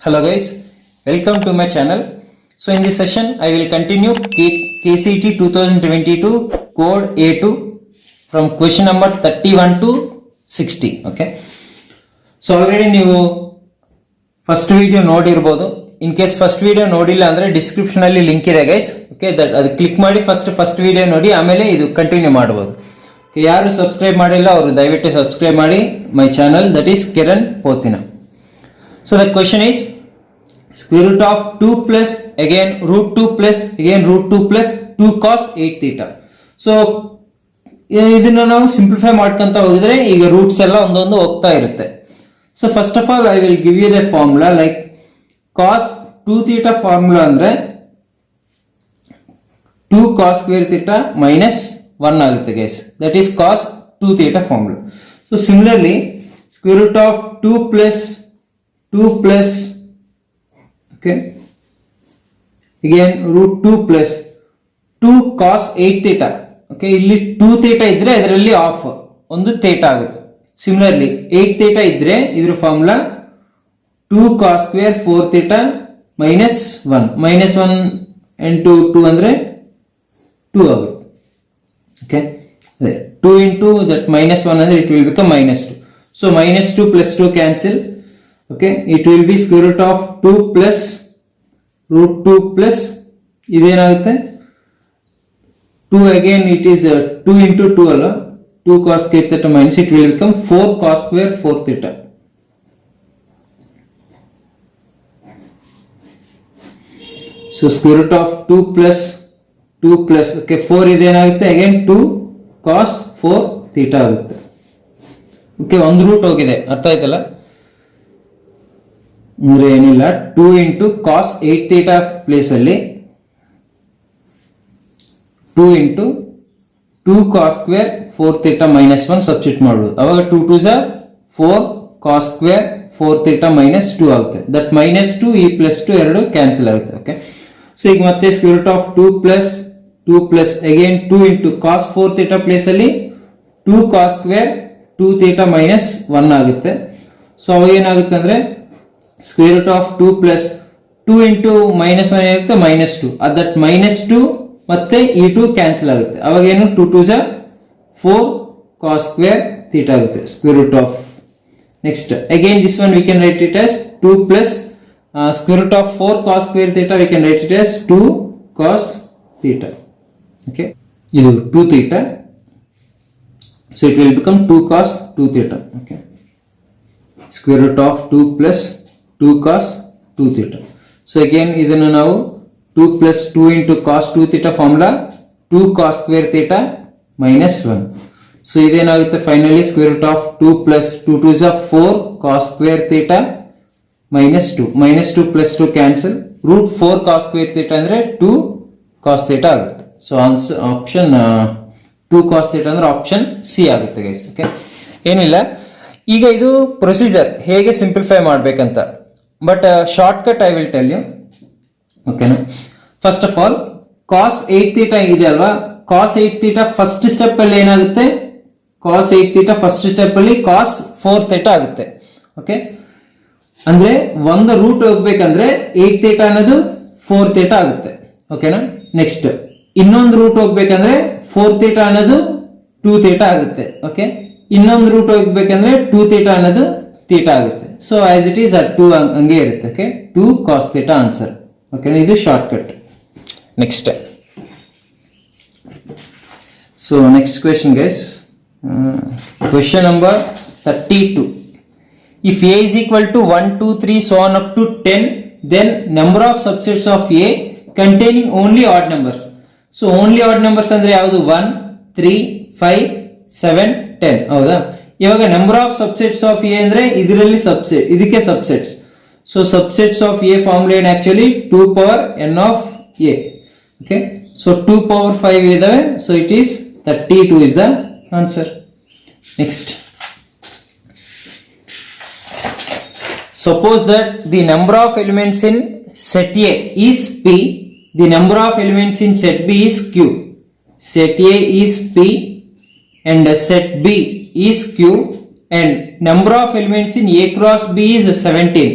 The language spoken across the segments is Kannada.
Hello guys, welcome to my channel. So in this session I will continue KCET 2022 code A2 from question number 31 to 60. Okay. So already ನೀವು ಫಸ್ಟ್ ವಿಡಿಯೋ ನೋಡಿರಬಹುದು. ಇನ್ ಕೇಸ್ ಫಸ್ಟ್ ವಿಡಿಯೋ ನೋಡಿಲ್ಲ ಅಂದ್ರೆ ಡಿಸ್ಕ್ರಿಪ್ಷನ್ ಅಲ್ಲಿ ಲಿಂಕ್ ಇದೆ ಗೈಸ್. ಓಕೆ, ಅದು ಕ್ಲಿಕ್ ಮಾಡಿ ಫಸ್ಟ್ ವಿಡಿಯೋ ನೋಡಿ, ಆಮೇಲೆ ಇದು ಕಂಟಿನ್ಯೂ ಮಾಡಬಹುದು. ಯಾರು ಸಬ್ಸ್ಕ್ರೈಬ್ ಮಾಡಿಲ್ಲ ಅವರು ದಯವಿಟ್ಟು ಸಬ್ಸ್ಕ್ರೈಬ್ ಮಾಡಿ my channel, that is Kiran Pothina. So the question is square root of 2 plus again root 2 plus again root 2 plus 2 cos 8 theta. So ಇದನ್ನ ನಾವು ಸಿಂಪ್ಲಿಫೈ ಮಾಡ್ಕೊಂತ ಹೋಗಿದ್ರೆ ಈಗ ರೂಟ್ಸ್ ಎಲ್ಲ ಒಂದೊಂದು ಹೋಗ್ತಾ ಇರುತ್ತೆ. So first of all I will give you the formula. Like cos 2 theta formula ಅಂದ್ರೆ 2 cos square theta minus 1 ಆಗುತ್ತೆ guys. That is cos 2 theta formula. So similarly square root of 2 plus okay again root 2 plus 2 cos 8 theta. okay, ಇಲ್ಲಿ 2 theta ಇದ್ರೆ ಇದರಲ್ಲಿ ಆಫ್ ಒಂದು theta ಆಗುತ್ತೆ. ಸಿಮಿಲರ್ಲಿ 8 theta ಇದ್ರೆ ಇದರ formula 2 cos square 4 theta minus 1 into 2 ಅಂದ್ರೆ 2 ಆಗುತ್ತೆ. okay, 2 into that minus 1 ಅಂದ್ರೆ it will become minus 2. so minus 2 plus 2 cancel. okay, it will be square root of 2 plus root 2 plus iದೇನಾಗುತ್ತೆ 2 again it is 2 into 2 ಅಲ್ಲ, 2 cos square theta minus it will become 4 cos square 4 theta. so square root of 2 plus okay 4 ಇದೇನಾಗುತ್ತೆ again 2 cos 4 theta ಆಗುತ್ತೆ. okay, ಒಂದು ರೂಟ್ ಹೋಗಿದೆ, ಅರ್ಥ ಆಯ್ತಲ್ಲ? ಅಂದ್ರೆ ಏನಿಲ್ಲ, 2 into cos 8 theta ಪ್ಲೇಸ್ ಅಲ್ಲಿ 2 into 2 cos square 4 theta minus 1 substitute ಮಾಡಬಹುದು. ಅವಾಗ 2 2s are 4 cos square 4 theta minus 2 ಆಗುತ್ತೆ. ದಟ್ minus 2 ಈ ಪ್ಲಸ್ 2 ಎರಡು ಕ್ಯಾನ್ಸಲ್ ಆಗುತ್ತೆ. ಓಕೆ, ಸೊ ಈಗ ಮತ್ತೆ square root of 2 plus again 2 into cos 4 theta place ಅಲ್ಲಿ 2 cos square 2 theta minus 1 ಆಗುತ್ತೆ. ಸೊ ಅವಾಗ ಏನಾಗುತ್ತೆ ಅಂದ್ರೆ square root of 2 plus 2 into minus 1 ಏನಾಗುತ್ತೆ minus 2. that minus 2 ಮತ್ತೆ ಈ 2 ಕ್ಯಾನ್ಸಲ್ ಆಗುತ್ತೆ. ಅವಾಗ ಏನು 2 2s are 4 cos square theta ಆಗುತ್ತೆ. square root of next again this one we can write it as 2 plus square root of 4 cos square theta we can write it as 2 cos theta. okay, ಇದು 2 theta, so it will become 2 cos 2 theta. okay, square root of 2 plus 2 cos 2 theta. so again ಇದನ್ನು ನಾವು 2 plus 2 into cos 2 theta formula 2 cos square theta minus 1. so ಇದೇನಾಗುತ್ತೆ finally square root of 2 plus 2 2s are 4 cos square theta minus 2 plus 2 cancel, root 4 cos square theta ಅಂದ್ರೆ 2 cos theta ಆಗುತ್ತೆ. so answer option 2 cos theta ಅಂದ್ರೆ ಆಪ್ಷನ್ ಸಿ ಆಗುತ್ತೆ ಗೈಸ್. ಓಕೆ, ಏನಿಲ್ಲ, ಈಗ ಇದು ಪ್ರೊಸೀಜರ್ ಹೇಗೆ ಸಿಂಪ್ಲಿಫೈ ಮಾಡ್ಬೇಕಂತ, but short cut I will tell you. ಓಕೆನಾ? First of all cos 8 theta ಇದೆ ಅಲ್ವಾ, cos 8 theta ಫಸ್ಟ್ ಸ್ಟೆಪ್ ಅಲ್ಲಿ ಏನಾಗುತ್ತೆ, cos 8 theta ಫಸ್ಟ್ ಸ್ಟೆಪ್ ಅಲ್ಲಿ cos 4 theta ಆಗುತ್ತೆ. ಓಕೆ, ಅಂದ್ರೆ ಒಂದು ರೂಟ್ ಹೋಗ್ಬೇಕಂದ್ರೆ 8 theta ಅನ್ನೋದು 4 theta ಆಗುತ್ತೆ. ಓಕೆನಾ? ನೆಕ್ಸ್ಟ್ ಇನ್ನೊಂದು ರೂಟ್ ಹೋಗ್ಬೇಕಂದ್ರೆ 4 theta ಅನ್ನೋದು 2 theta ಆಗುತ್ತೆ. ಓಕೆ, ಇನ್ನೊಂದು ರೂಟ್ ಹೋಗ್ಬೇಕಂದ್ರೆ 2 theta ಅನ್ನೋದು theta ಆಗುತ್ತೆ. ಸೊ ಆಸ್ ಇಟ್ ಈಸ್ 2 ಹಂಗೆ ಇರುತ್ತೆ. Okay, 2 cos theta answer. Okay, ಇದು shortcut. Next, so next question guys, question number 32. if a is equal to 1 2 3 so on up to 10, then number of subsets of a containing only odd numbers. so only odd numbers ಅಂದ್ರೆ ಯಾವುದು? 1 3 5 7 10. ಹೌದಾ? ಇವಾಗ number of subsets of A ಅಂದ್ರೆ ಇದರಲ್ಲಿ ಸಬ್ಸೆಟ್, ಇದಕ್ಕೆ subsets. So subsets of A formula ಏನು actually 2 power n of a. Okay, so 2 power 5 ಇದಾವೆ. So it is 32 is the answer. Next, suppose that the number of elements in set A is p, the number of elements in set B is q. set A is p and set B is q and number of elements in A cross B is 17.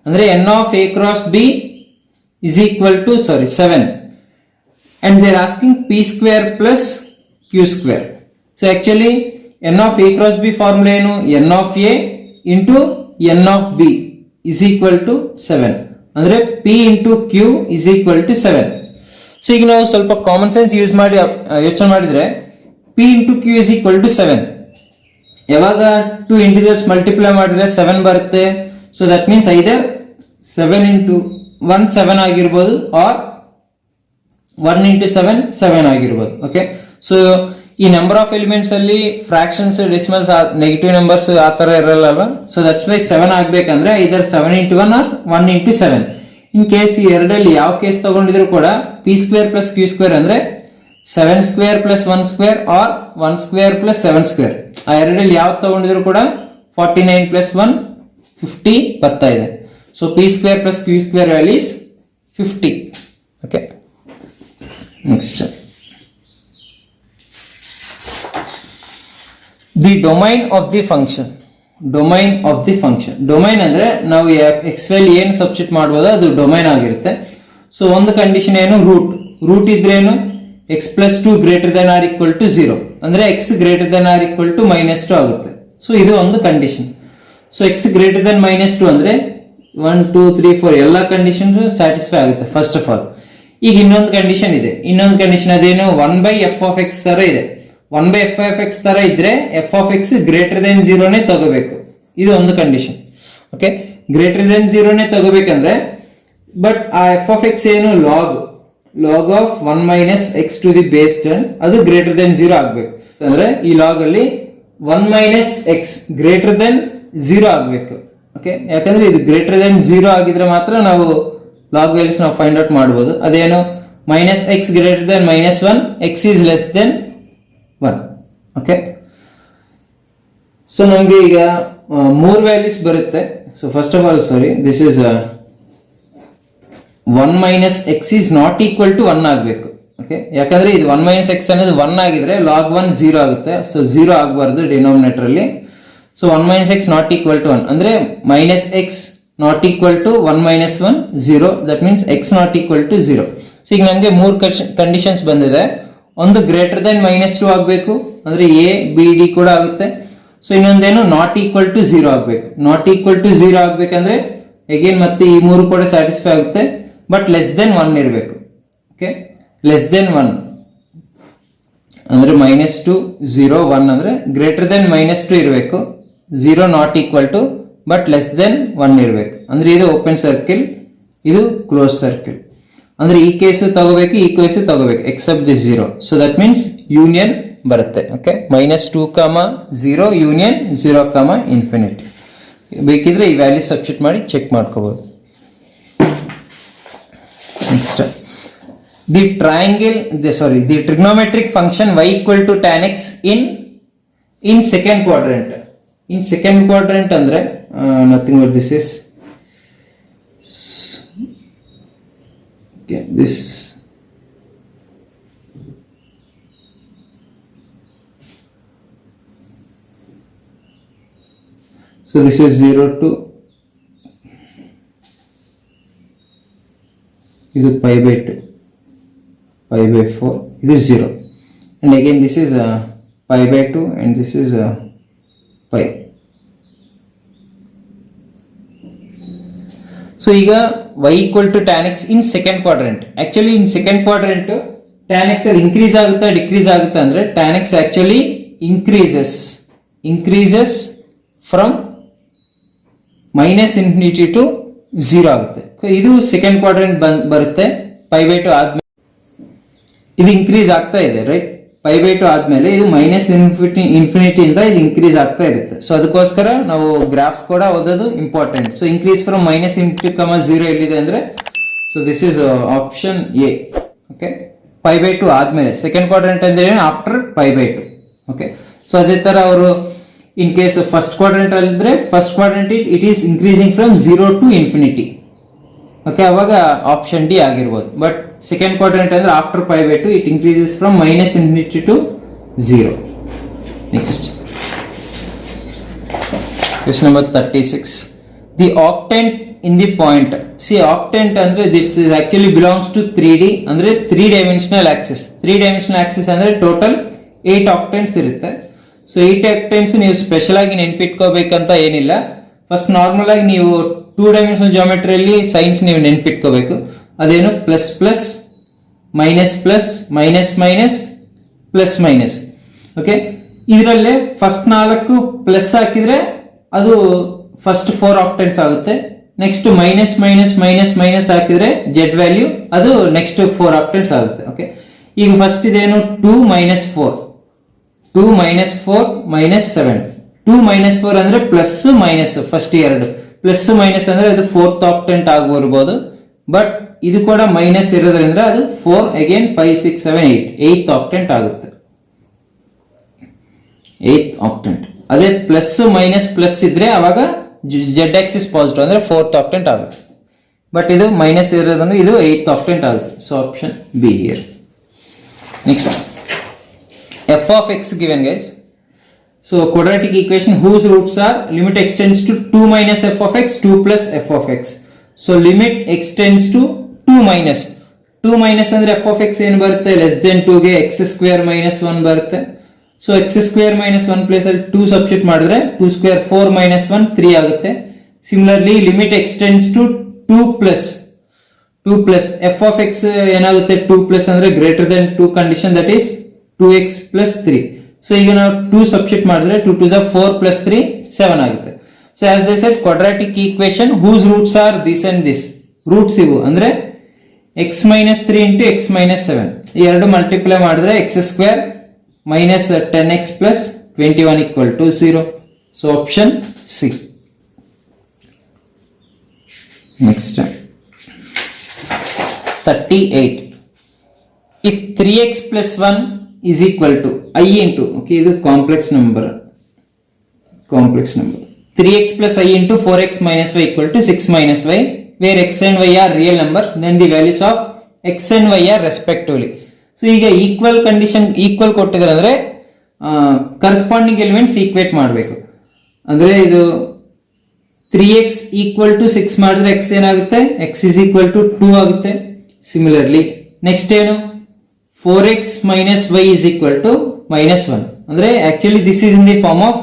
ಅಂದ್ರೆ n of a cross b is equal to 7, and they are asking p square plus q square. So actually n of a cross b formula ಏನು, n of a into n of b is equal to 7, ಅಂದ್ರೆ p into q is equal to 7. So ಈಗ ನಾವು ಸ್ವಲ್ಪ ಕಾಮನ್ ಸೆನ್ಸ್ ಯೂಸ್ ಮಾಡಿ ಯೋಚನೆ ಮಾಡಿದ್ರೆ p into q is equal to 7. ಯಾವಾಗ 2 ಇಂಟಿಜರ್ಸ್ ಮಲ್ಟಿಪ್ಲೈ ಮಾಡಿದ್ರೆ 7 ಬರುತ್ತೆ. So that means either 7 into 1 7 ಆಗಿರ್ಬೋದು, ಆರ್ 1 into 7 7 ಆಗಿರ್ಬೋದು. ಓಕೆ, ಸೊ ಈ ನಂಬರ್ ಆಫ್ ಎಲಿಮೆಂಟ್ಸ್ ಅಲ್ಲಿ ಫ್ರಾಕ್ಷನ್ಸ್, ಡೆಸಿಮಲ್ಸ್, ನೆಗೆಟಿವ್ ನಂಬರ್ಸ್ ಆ ತರ ಇರಲ್ಲ ಅಲ್ವಾ. ಸೊ ದಟ್ಸ್ ವೈ 7 ಆಗ್ಬೇಕಂದ್ರೆ ಇದರ್ 7 into 1 or 1 into 7. In case ಈ ಎರಡಲ್ಲಿ ಯಾವ ಕೇಸ್ ತಗೊಂಡಿದ್ರು ಕೂಡ P square plus Q square ಅಂದ್ರೆ 7 square plus 1 square or 1 square plus 7 square, ಆ ಎರಡಲ್ಲಿ ಯಾವ್ದು ತಗೊಂಡಿದ್ರು ಕೂಡ 49 ಪ್ಲಸ್ 1 50 ಬರ್ತಾ ಇದೆ. So P square plus Q square value is 50. Okay, next the domain of the function. Domain of the function, domain ಅಂದ್ರೆ ನಾವು ಎಕ್ಸ್ ವೈ ಏನು ಸಬ್ಸ್ಟಿಟ್ಯೂಟ್ ಮಾಡ್ಬೋದು ಅದು ಡೊಮೈನ್ ಆಗಿರುತ್ತೆ. ಸೊ ಒಂದು ಕಂಡೀಷನ್ ಏನು, ರೂಟ್ ಇದ್ರೇನು x plus 2 greater than or equal to 0, ಅಂದ್ರೆ x greater than or equal to -2 ಆಗುತ್ತೆ. ಸೊ ಇದು ಒಂದು condition. So x greater than -2 ಅಂದ್ರೆ 1 2 3 4 ಎಲ್ಲ ಕಂಡೀಷನ್ಸ್ ಸ್ಯಾಟಿಸ್ಫೈ ಆಗುತ್ತೆ ಫಸ್ಟ್ ಆಫ್ ಆಲ್. ಈಗ ಇನ್ನೊಂದು ಕಂಡೀಷನ್ ಇದೆ, ಇನ್ನೊಂದು ಕಂಡೀಷನ್ ಅದೇನು, 1/f of x ತರ ಇದೆ. 1/f of x ತರ ಇದ್ರೆ f of x greater than 0ನೇ ತಗೋಬೇಕು, ಇದು ಒಂದು ಕಂಡೀಷನ್. ಓಕೆ, ಗ್ರೇಟರ್ ದೆನ್ 0ನೇ ತಗೋಬೇಕಂದ್ರೆ, ಬಟ್ ಆ f of x ಏನು log of 1 minus x to the base 10 ಅದು ಗ್ರೇಟರ್ ದೆನ್ 0 ಆಗ್ಬೇಕು. ಅಂದ್ರೆ ಈ ಲಾಗ್ ಅಲ್ಲಿ 1 minus x ಗ್ರೇಟರ್ ದೆನ್ 0 ಆಗ್ಬೇಕು. ಓಕೆ, ಯಾಕಂದ್ರೆ ಇದು ಗ್ರೇಟರ್ ದೆನ್ 0 ಆಗಿದ್ರೆ ಮಾತ್ರ ನಾವು ಲಾಗ್ ವ್ಯಾಲ್ಯೂಸ್ ನಾವು ಫೈಂಡ್ ಔಟ್ ಮಾಡಬಹುದು. ಅದೇನು, -x greater then -1, x is less than 1. Okay, so ನಮ್ಗೆ ಈಗ 3 ವ್ಯಾಲ್ಯೂಸ್ ಬರುತ್ತೆ. So first of all this is 1 minus x is not equal to 1 ಆಗಬೇಕು. ಓಕೆ, ಯಾಕಂದ್ರೆ ಇದು 1 minus x ಅನ್ನೋದು 1 ಆಗಿದ್ರೆ log 1 0 ಆಗುತ್ತೆ. ಸೊ 0 ಆಗಬಾರ್ದು ಡಿನೋಮಿನೇಟರ್ ಅಲ್ಲಿ. So 1 minus x not equal to 1 ಅಂದ್ರೆ -x not equal to 1 minus 1 0, that means x not equal to 0. So ಈಗ ನಮಗೆ 3 ಕಂಡೀಷನ್ಸ್ ಬಂದಿದೆ. ಒಂದು ಗ್ರೇಟರ್ ದೆನ್ -2 ಆಗಬೇಕು, ಅಂದ್ರೆ a b d ಕೂಡ ಆಗುತ್ತೆ. ಸೊ ಇನ್ನೊಂದೇನು ನಾಟ್ ಈಕ್ವಲ್ ಟು 0 ಆಗಬೇಕು. ನಾಟ್ ಈಕ್ವಲ್ ಟು 0 ಆಗ್ಬೇಕಂದ್ರೆ ಅಗೇನ್ ಮತ್ತೆ ಈ 3 ಕೂಡ ಸ್ಯಾಟಿಸ್ಫೈ ಆಗುತ್ತೆ, ಬಟ್ ಲೆಸ್ ದೆನ್ 1 ಇರಬೇಕು. ಓಕೆ, ಲೆಸ್ ದೆನ್ 1 ಅಂದ್ರೆ -2 0 1 ಅಂದ್ರೆ ಗ್ರೇಟರ್ ದೆನ್ -2 ಇರಬೇಕು. 0 not equal to but less than 1 ಇರಬೇಕು. ಅಂದ್ರೆ ಇದು ಓಪನ್ ಸರ್ಕಿಲ್, ಇದು ಕ್ಲೋಸ್ ಸರ್ಕಿಲ್. ಅಂದ್ರೆ ಈ ಕೇಸ್ ತಗೋಬೇಕು, ಈ ಕೇಸ್ ತಗೋಬೇಕು, except this 0. So that means union ಬರುತ್ತೆ. Okay, -2, 0 union 0, infinity. ಬೇಕಿದ್ರೆ ಈ ವ್ಯಾಲ್ಯೂ ಸಬ್ಸ್ಟಿಟ್ಯೂಟ್ ಮಾಡಿ ಚೆಕ್ ಮಾಡ್ಕೋಬಹುದು. Next, the trigonometric function y equal to tan x in second quadrant. In second quadrant ಅಂದ್ರೆ nothing but this is okay, this is so this is 0 to ಇದು π/2, π/4, ಇದು 0, and again this is π/2 and this is π. So ಈಗ y equal to tan x in second quadrant. Actually in second quadrant tan x increase ಆಗುತ್ತಾ ಡಿಕ್ರೀಸ್ ಆಗುತ್ತಾ ಅಂದ್ರೆ tan x actually increases from -infinity to 0 ಆಗುತ್ತೆ. ಇದು ಸೆಕೆಂಡ್ ಕ್ವಾಡ್ರೆಂಟ್ ಬರುತ್ತೆ. π/2 ಆದ್ಮೇಲೆ ಇದು ಇನ್ಕ್ರೀಸ್ ಆಗ್ತಾ ಇದೆ, ರೈಟ್. π/2 ಆದ್ಮೇಲೆ ಇದು -ಇನ್ಫಿನಿಟಿ ಇಂದ ಇದು ಇನ್ಕ್ರೀಸ್ ಆಗ್ತಾ ಇರುತ್ತೆ. ಸೊ ಅದಕ್ಕೋಸ್ಕರ ನಾವು ಗ್ರಾಫ್ಸ್ ಕೂಡ ಓದೋದು important. So increase from -infinity, 0 ಎಲ್ಲಿದೆ ಅಂದ್ರೆ, so this is option A. Okay, π/2 ಆದ್ಮೇಲೆ ಸೆಕೆಂಡ್ ಕ್ವಾಡ್ರೆಂಟ್ ಅಂದ್ರೆ ಆಫ್ಟರ್ π/2. ಓಕೆ, ಸೊ ಅದೇ ತರ ಅವರು ಇನ್ ಕೇಸ್ ಫಸ್ಟ್ ಕ್ವಾಡ್ರೆಂಟ್ ಅಲ್ಲಿದ್ರೆ first quadrant it is increasing from 0 to infinity. Okay, ಅವಾಗ ಆಪ್ಷನ್ ಡಿ ಆಗಿರ್ಬೋದು. ಬಟ್ ಸೆಕೆಂಡ್ ಕ್ವಾಡ್ರೆಂಟ್ ಅಂದ್ರೆ after π/2 it increases from -infinity to 0. Next, question number 36. The octant in the point. See, octant ಅಂದ್ರೆ this is actually belongs to 3D ಅಂದ್ರೆ 3 dimensional axis. 3 dimensional axis ಅಂದ್ರೆ total 8 octants ಇರುತ್ತೆ. ಸೊ 8 octants ನೀವು ಸ್ಪೆಷಲ್ ಆಗಿ ನೆನ್ಪಿಟ್ಕೋಬೇಕಂತ ಏನಿಲ್ಲ. ಫಸ್ಟ್ ನಾರ್ಮಲ್ ಆಗಿ ನೀವು 2 ಡೈಮೆನ್ಷನಲ್ ಜಾಮೆಟ್ರಿಯಲ್ಲಿ ಸೈನ್ಸ್ ನೀವು ನೆನ್ಪಿಟ್ಕೋಬೇಕು. ಅದೇನು plus plus minus plus minus minus plus minus. Okay, ಇದರಲ್ಲೇ ಫಸ್ಟ್ 4 ಪ್ಲಸ್ ಹಾಕಿದ್ರೆ ಅದು ಫಸ್ಟ್ 4 ಆಕ್ಟೆಂಟ್ಸ್ ಆಗುತ್ತೆ. Next minus minus minus minus ಹಾಕಿದ್ರೆ ಜೆಡ್ ವ್ಯಾಲ್ಯೂ ಅದು ನೆಕ್ಸ್ಟ್ 4 ಆಕ್ಟೆಂಟ್ಸ್ ಆಗುತ್ತೆ. ಓಕೆ, ಈಗ ಫಸ್ಟ್ ಇದೇನು 2 ಮೈನಸ್ 4 2 ಮೈನಸ್ 4 ಮೈನಸ್ 7. 2 ಮೈನಸ್ 4 ಅಂದ್ರೆ plus minus, first 2 plus minus ಅಂದ್ರೆ ಅದು 4th ಆಕ್ಟೆಂಟ್ ಆಗಿರ್ಬೋದು. ಬಟ್ ಇದು ಕೂಡ ಮೈನಸ್ ಇರೋದ್ರಿಂದ ಅದು 4 ಅಗೇನ್ 5 6 7 8th ಆಕ್ಟೆಂಟ್ ಆಗುತ್ತೆ. 8th ಆಕ್ಟೆಂಟ್. ಅದೇ ಪ್ಲಸ್ ಮೈನಸ್ ಪ್ಲಸ್ ಇದ್ರೆ ಅವಾಗ ಜೆಡ್ ಆಕ್ಸಿಸ್ ಪಾಸಿಟಿವ್ ಅಂದ್ರೆ 4th ಆಕ್ಟೆಂಟ್ ಆಗುತ್ತೆ. ಬಟ್ ಇದು ಮೈನಸ್ ಇರೋದನ್ನು ಇದು 8th ಆಕ್ಟೆಂಟ್ ಆಗುತ್ತೆ. So option be here. Next f of x given, guys. So quadratic equation whose roots are limit extends to 2 minus f of x 2 plus f of x. So limit extends to 2 minus ಅಂದ್ರೆ f of x ಏನು ಬರುತ್ತೆ less than 2 ಗೆ x square minus 1 ಬರುತ್ತೆ. So x square minus 1 place ಅಲ್ಲಿ 2 ಸಬ್ಸ್ಟಿಟ್ಯೂಟ್ ಮಾಡಿದ್ರೆ 2 square 4 minus 1 3 ಆಗುತ್ತೆ. Similarly limit extends to 2 plus f of x ಏನಾಗುತ್ತೆ 2 ಪ್ಲಸ್ ಅಂದ್ರೆ greater than 2 condition that is 2x plus 3. So ಈಗ ನಾವು 2 ಸಬ್ಸ್ಟಿಟ್ಯೂಟ್ ಮಾಡಿದ್ರೆ 2 2s are 4 plus 3 7 ಆಗುತ್ತೆ. So as they said quadratic equation whose roots are this and this. Roots ಇವು ಅಂದ್ರೆ x minus 3 into x minus 7 ಈ ಎರಡು ಮಲ್ಟಿಪ್ಲೈ ಮಾಡಿದ್ರೆ x square minus 10x plus 21 equal to 0. So option C. Next 38. if 3x plus 1 is equal to I into, okay, ಇದು complex number 3x plus I into 4x minus y equal to 6 minus y where x and y are real numbers then the values of x and y are respectively. So ಈಗ ಈಕ್ವಲ್ ಕಂಡೀಷನ್ ಈಕ್ವಲ್ ಕೊಟ್ಟಿದ್ದಾರೆ ಅಂದ್ರೆ ಕರೆಸ್ಪಾಂಡಿಂಗ್ ಎಲಿಮೆಂಟ್ಸ್ ಈಕ್ವೇಟ್ ಮಾಡಬೇಕು. ಅಂದ್ರೆ ಇದು 3x equal to 6 ಮಾಡಿದ್ರೆ x ಏನಾಗುತ್ತೆ x is equal to 2 ಆಗುತ್ತೆ. ಸಿಮಿಲರ್ಲಿ ನೆಕ್ಸ್ಟ್ ಏನು 4x minus y is equal to minus 1 ಅಂದ್ರೆ actually this is in the form of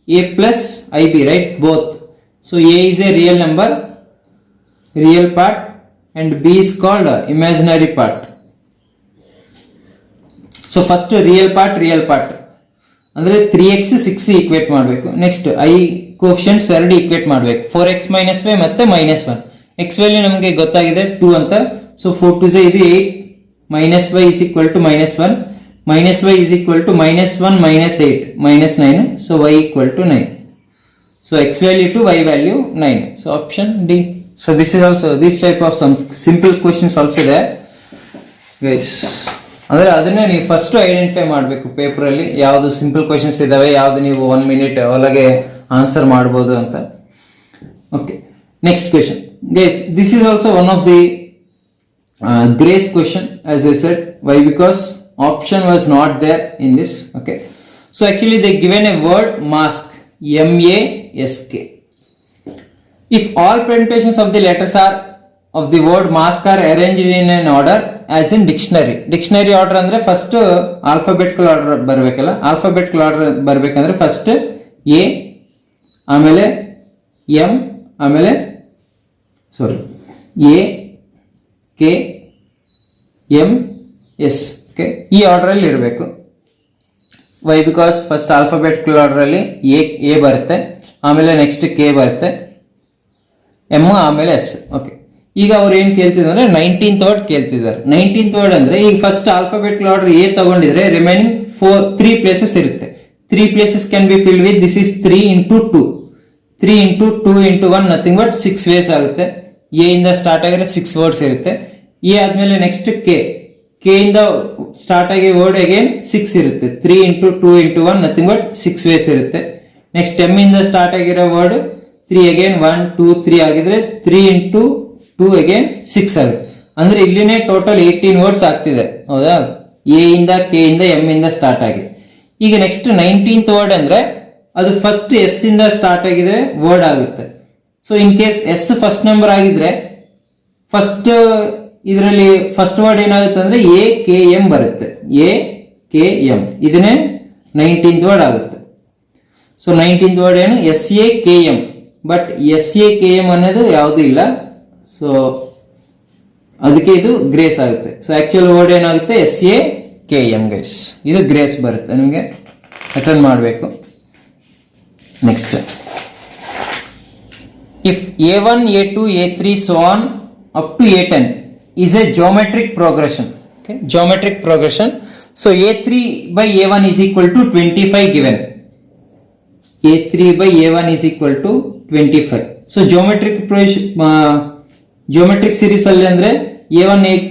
a plus ib, right, both. So a is a real number, real part, and b is called imaginary part. So first real part ಅಂದ್ರೆ 3x 6 ಈಕ್ವೇಟ್ ಮಾಡಬೇಕು. ನೆಕ್ಸ್ಟ್ i ಕೋಎಫಿಷಿಯಂಟ್ಸ್ ಎರಡು ಈಕ್ವೇಟ್ ಮಾಡಬೇಕು. 4x minus y ಮತ್ತೆ minus 1. x ವ್ಯಾಲ್ಯೂ ನಮಗೆ ಗೊತ್ತಾಗಿದೆ 2 ಅಂತ. ಸೊ 4 2 ಇದು 8 minus y is equal to minus 1 minus y is equal to minus 1 minus 8 minus 9. So y equal to 9. So x value to y value 9. So option D. So this is also this type of some simple questions also there, guys. ಅಂದ್ರೆ ಅದನ್ನ ನೀವು ಫಸ್ಟ್ ಐಡೆಂಟಿಫೈ ಮಾಡಬೇಕು ಪೇಪರ್ ಅಲ್ಲಿ ಯಾವುದು ಸಿಂಪಲ್ ಕ್ವೆಶ್ಚನ್ಸ್ ಇದಾವೆ, ಯಾವುದು ನೀವು 1 ಮಿನಿಟ್ ಒಳಗೆ ಆನ್ಸರ್ ಮಾಡಬಹುದು ಅಂತ. Okay, next question guys. This is also one of the grace question, as I said. Why? Because option was not there in this. Okay, so actually they given a word mask, mask. If all permutations of the letters are of the word mask are arranged in an order as in dictionary order ಅಂದ್ರೆ ಫಸ್ಟ್ ಆಲ್ಫಾಬೆಟಿಕಲ್ ಆರ್ಡರ್ ಬರಬೇಕಲ್ಲ. ಆಲ್ಫಾಬೆಟಿಕಲ್ ಆರ್ಡರ್ ಬರಬೇಕಂದ್ರೆ ಫಸ್ಟ್ a ಆಮೇಲೆ m ಆಮೇಲೆ a k m s. Okay, ಈ ಆರ್ಡರ್ ಅಲ್ಲಿ ಇರಬೇಕು. Why? Because first alphabetical order ಅಲ್ಲಿ ಎ ಬರುತ್ತೆ, ಆಮೇಲೆ ನೆಕ್ಸ್ಟ್ ಕೆ ಬರುತ್ತೆ, ಎಮ್ ಆಮೇಲೆ ಎಸ್. ಓಕೆ, ಈಗ ಅವ್ರು ಏನ್ ಕೇಳ್ತಿದ್ದಾರೆ 19th ವರ್ಡ್ ಕೇಳ್ತಿದ್ದಾರೆ. 19th ವರ್ಡ್ ಅಂದ್ರೆ ಈಗ ಫಸ್ಟ್ ಆಲ್ಫಾಬೆಟಿಕಲ್ ಆರ್ಡರ್ ಎ ತಗೊಂಡಿದ್ರೆ ರಿಮೈನಿಂಗ್ 3 ಪ್ಲೇಸಸ್ ಇರುತ್ತೆ. 3 places can be filled with this is 3 into 2 3 into 2 into 1 nothing but 6 ways ಆಗುತ್ತೆ. ಎ ಇಂದ ಸ್ಟಾರ್ಟ್ ಆಗಿರೋ 6 ವರ್ಡ್ಸ್ ಇರುತ್ತೆ. ಎ ಆದ್ಮೇಲೆ ನೆಕ್ಸ್ಟ್ ಕೆ ಇಂದ ಸ್ಟಾರ್ಟ್ ಆಗಿ ವರ್ಡ್ ಅಗೇನ್ 6 ಇರುತ್ತೆ. 3 into 2 into 1 nothing but 6 ways ಇರುತ್ತೆ. ನೆಕ್ಸ್ಟ್ ಎಮ್ ಇಂದ ಸ್ಟಾರ್ಟ್ ಆಗಿರೋ ವರ್ಡ್ 3 ಅಗೇನ್ 1 2 3 ಆಗಿದ್ರೆ 3 into 2 ಅಗೇನ್ 6 ಆಗುತ್ತೆ. ಅಂದ್ರೆ ಇಲ್ಲಿನೇ ಟೋಟಲ್ 18 ವರ್ಡ್ಸ್ ಆಗ್ತಿದೆ, ಹೌದಾ? ಎ ಇಂದ ಕೆ ಇಂದ ಎಮ್ ಇಂದ ಸ್ಟಾರ್ಟ್ ಆಗಿ. ಈಗ ನೆಕ್ಸ್ಟ್ 19th ವರ್ಡ್ ಅಂದ್ರೆ ಅದು ಫಸ್ಟ್ ಎಸ್ ಇಂದ ಸ್ಟಾರ್ಟ್ ಆಗಿದೆ ವರ್ಡ್ ಆಗುತ್ತೆ. So in case S first number ಆಗಿದ್ರೆ ಫಸ್ಟ್ ಇದರಲ್ಲಿ ಫಸ್ಟ್ ವರ್ಡ್ ಏನಾಗುತ್ತೆ ಅಂದ್ರೆ ಎ ಕೆ ಎಂ ಬರುತ್ತೆ. ಎ ಕೆ ಎಂ ಇದನ್ನೇ 19th ವರ್ಡ್ ಆಗುತ್ತೆ. ಸೊ 19th ವರ್ಡ್ ಏನು S A K M. But S A K M ಅನ್ನೋದು ಯಾವುದೂ ಇಲ್ಲ. ಸೊ ಅದಕ್ಕೆ ಇದು ಗ್ರೇಸ್ ಆಗುತ್ತೆ. ಸೊ ಆಕ್ಚುಯಲ್ ವರ್ಡ್ ಏನಾಗುತ್ತೆ S A K M guys. ಇದು ಗ್ರೇಸ್ ಬರುತ್ತೆ, ನಿಮಗೆ ಅಟೆಂಡ್ ಮಾಡಬೇಕು. Next, if A1 A2 A3 so on up to A10 is a geometric progression. Okay, geometric progression. So A3 by A1 is equal to 25 given. A3 by A1 is equal to 25. So geometric series ಅಲ್ಲಿ ಅಂದ್ರೆ A1 ಹೇಗೆ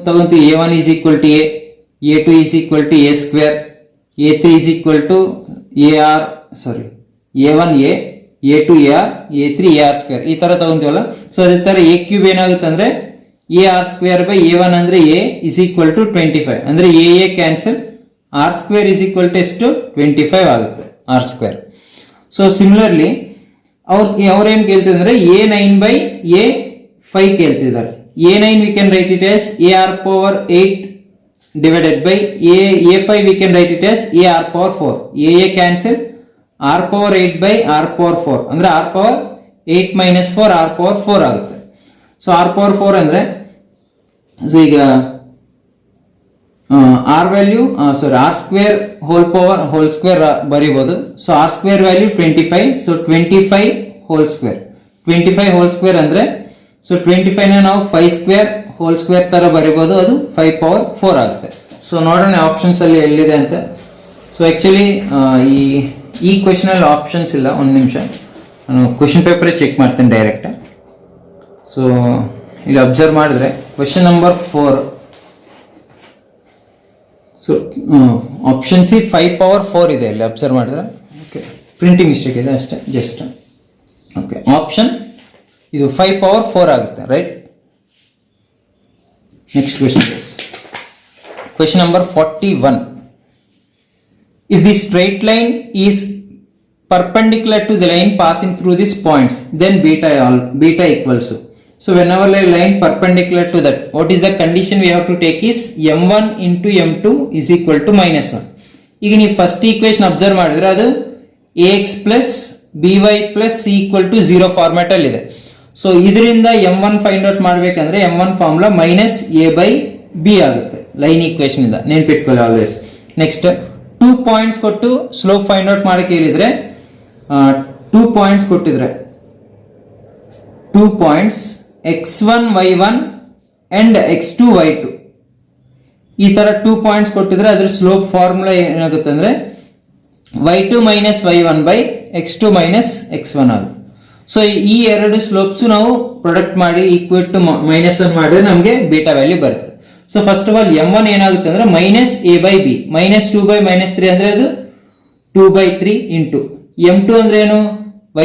ತಗೊಂತು, A1 is equal to A, A2 is equal to A square, A3 is equal to A1 A, A2 AR, A3 AR square ಈ ತರ ತಗೊಂತೀವಲ್ಲ. ಸೊ ಅದೇ ತರ A ಕ್ಯೂಬ್ ಏನಾಗುತ್ತೆ ಅಂದ್ರೆ AR square by A1 ಅಂದ್ರೆ A is equal to 25 ಅಂದ್ರೆ A cancel, R square is equal to ಎಷ್ಟು 25 ಆಗುತ್ತೆ R square. ಸೊ ಸಿಮಿಲರ್ಲಿ ಅವ್ರೇನ್ ಕೇಳ್ತಿದ್ದಾರೆ ಅಂದ್ರೆ A9 by A5 ಕೇಳ್ತಿದ್ದಾರೆ. A9 we can write it as AR power 8 divided by A5 we can write it as AR power 4. A cancel, R power 8 by R power 4 ಅಂದ್ರೆ R power 8 minus 4 R power 4 ಆಗುತ್ತೆ. ಸೊ R power 4 ಅಂದ್ರೆ ಸೊ ಈಗ R value R square whole square ಬರೀಬಹುದು. So R square value 25. So 25 whole square ಅಂದ್ರೆ ಸೊ 25 ನ ನಾವು 5 ಸ್ಕ್ವೇರ್ ಹೋಲ್ ಸ್ಕ್ವೇರ್ ತರ ಬರೀಬಹುದು, ಅದು 5 power 4 ಆಗುತ್ತೆ. ಸೊ ನೋಡೋಣ ಆಪ್ಷನ್ಸ್ ಅಲ್ಲಿ ಎಲ್ಲಿದೆ ಅಂತ. ಸೊ ಆಕ್ಚುಲಿ ಈ ಕ್ವೆಶನ್ ಅಲ್ಲಿ ಆಪ್ಷನ್ಸ್ ಇಲ್ಲ. ಒಂದು ನಿಮಿಷ, ನಾನು ಕ್ವೆಶನ್ ಪೇಪರ್ ಚೆಕ್ ಮಾಡ್ತೇನೆ ಡೈರೆಕ್ಟ್. ಸೊ ಇಲ್ಲಿ ಅಬ್ಸರ್ವ್ ಮಾಡಿದ್ರೆ question number 4. So option C 5 power 4 ಇದೆ ಇಲ್ಲಿ ಅಬ್ಸರ್ವ್ ಮಾಡಿದ್ರೆ. ಓಕೆ, ಪ್ರಿಂಟಿಂಗ್ ಮಿಸ್ಟೇಕ್ ಇದೆ ಅಷ್ಟೇ, ಜಸ್ಟ್. ಓಕೆ, ಆಪ್ಷನ್ ಇದು 5 power 4 ಆಗುತ್ತೆ, right. Next question, question number 41. If the straight line is perpendicular to the line passing through these points, then beta equals to. So whenever a line perpendicular to that, what is the condition we have to take is m1 into m2 is equal to -1. ಈಗ ನೀವು ಫಸ್ಟ್ ಈಕ್ವೇಶನ್ ಅಬ್ಸರ್ವ್ ಮಾಡಿದ್ರೆ ಅದು ax plus by plus c equal to 0 format ಅಲ್ಲಿ ಇದೆ. ಸೊ ಇದರಿಂದ m1 ಫೈಂಡ್ ಔಟ್ ಮಾಡ್ಬೇಕಂದ್ರೆ m1 ಫಾರ್ಮುಲಾ -a/b ಆಗುತ್ತೆ ಲೈನ್ ಈಕ್ವೇಶನ್ ಇಂದ, ನೆನ್ಪಿಟ್ಕೊಳ್ಳಿ ಆಲ್ವೇಸ್. ನೆಕ್ಸ್ಟ್, 2 ಪಾಯಿಂಟ್ಸ್ ಕೊಟ್ಟು ಸ್ಲೋಪ್ ಫೈಂಡ್ ಔಟ್ ಮಾಡಕ್ಕೆ ಹೇಳಿದ್ರೆ 2 ಪಾಯಿಂಟ್ಸ್ ಕೊಟ್ಟಿದ್ರೆ 2 points x1 y1 and x2 y2 ಈ ತರ 2 ಪಾಯಿಂಟ್ಸ್ ಕೊಟ್ಟಿದ್ರೆ ಅದ್ರ ಸ್ಲೋಪ್ ಫಾರ್ಮುಲಾ ಏನಾಗುತ್ತೆ ಅಂದ್ರೆ y2 minus y1 by x2 minus x1 ಆಗುತ್ತೆ. ಸೊ ಈ ಎರಡು ಸ್ಲೋಪ್ಸ್ ನಾವು ಪ್ರೊಡಕ್ಟ್ ಮಾಡಿ ಈಕ್ವೇಟ್ ಟು -1 ಮಾಡಿದ್ರೆ ನಮಗೆ ಬೀಟಾ ವ್ಯಾಲ್ಯೂ ಬರುತ್ತೆ. So first of all m1 ಏನಾಗುತ್ತೆ ಅಂದ್ರೆ -a/b, -2 by -3 ಅಂದ್ರೆ ಅದು 2/3 ಇಂಟು m2 ಅಂದ್ರೆ ಏನು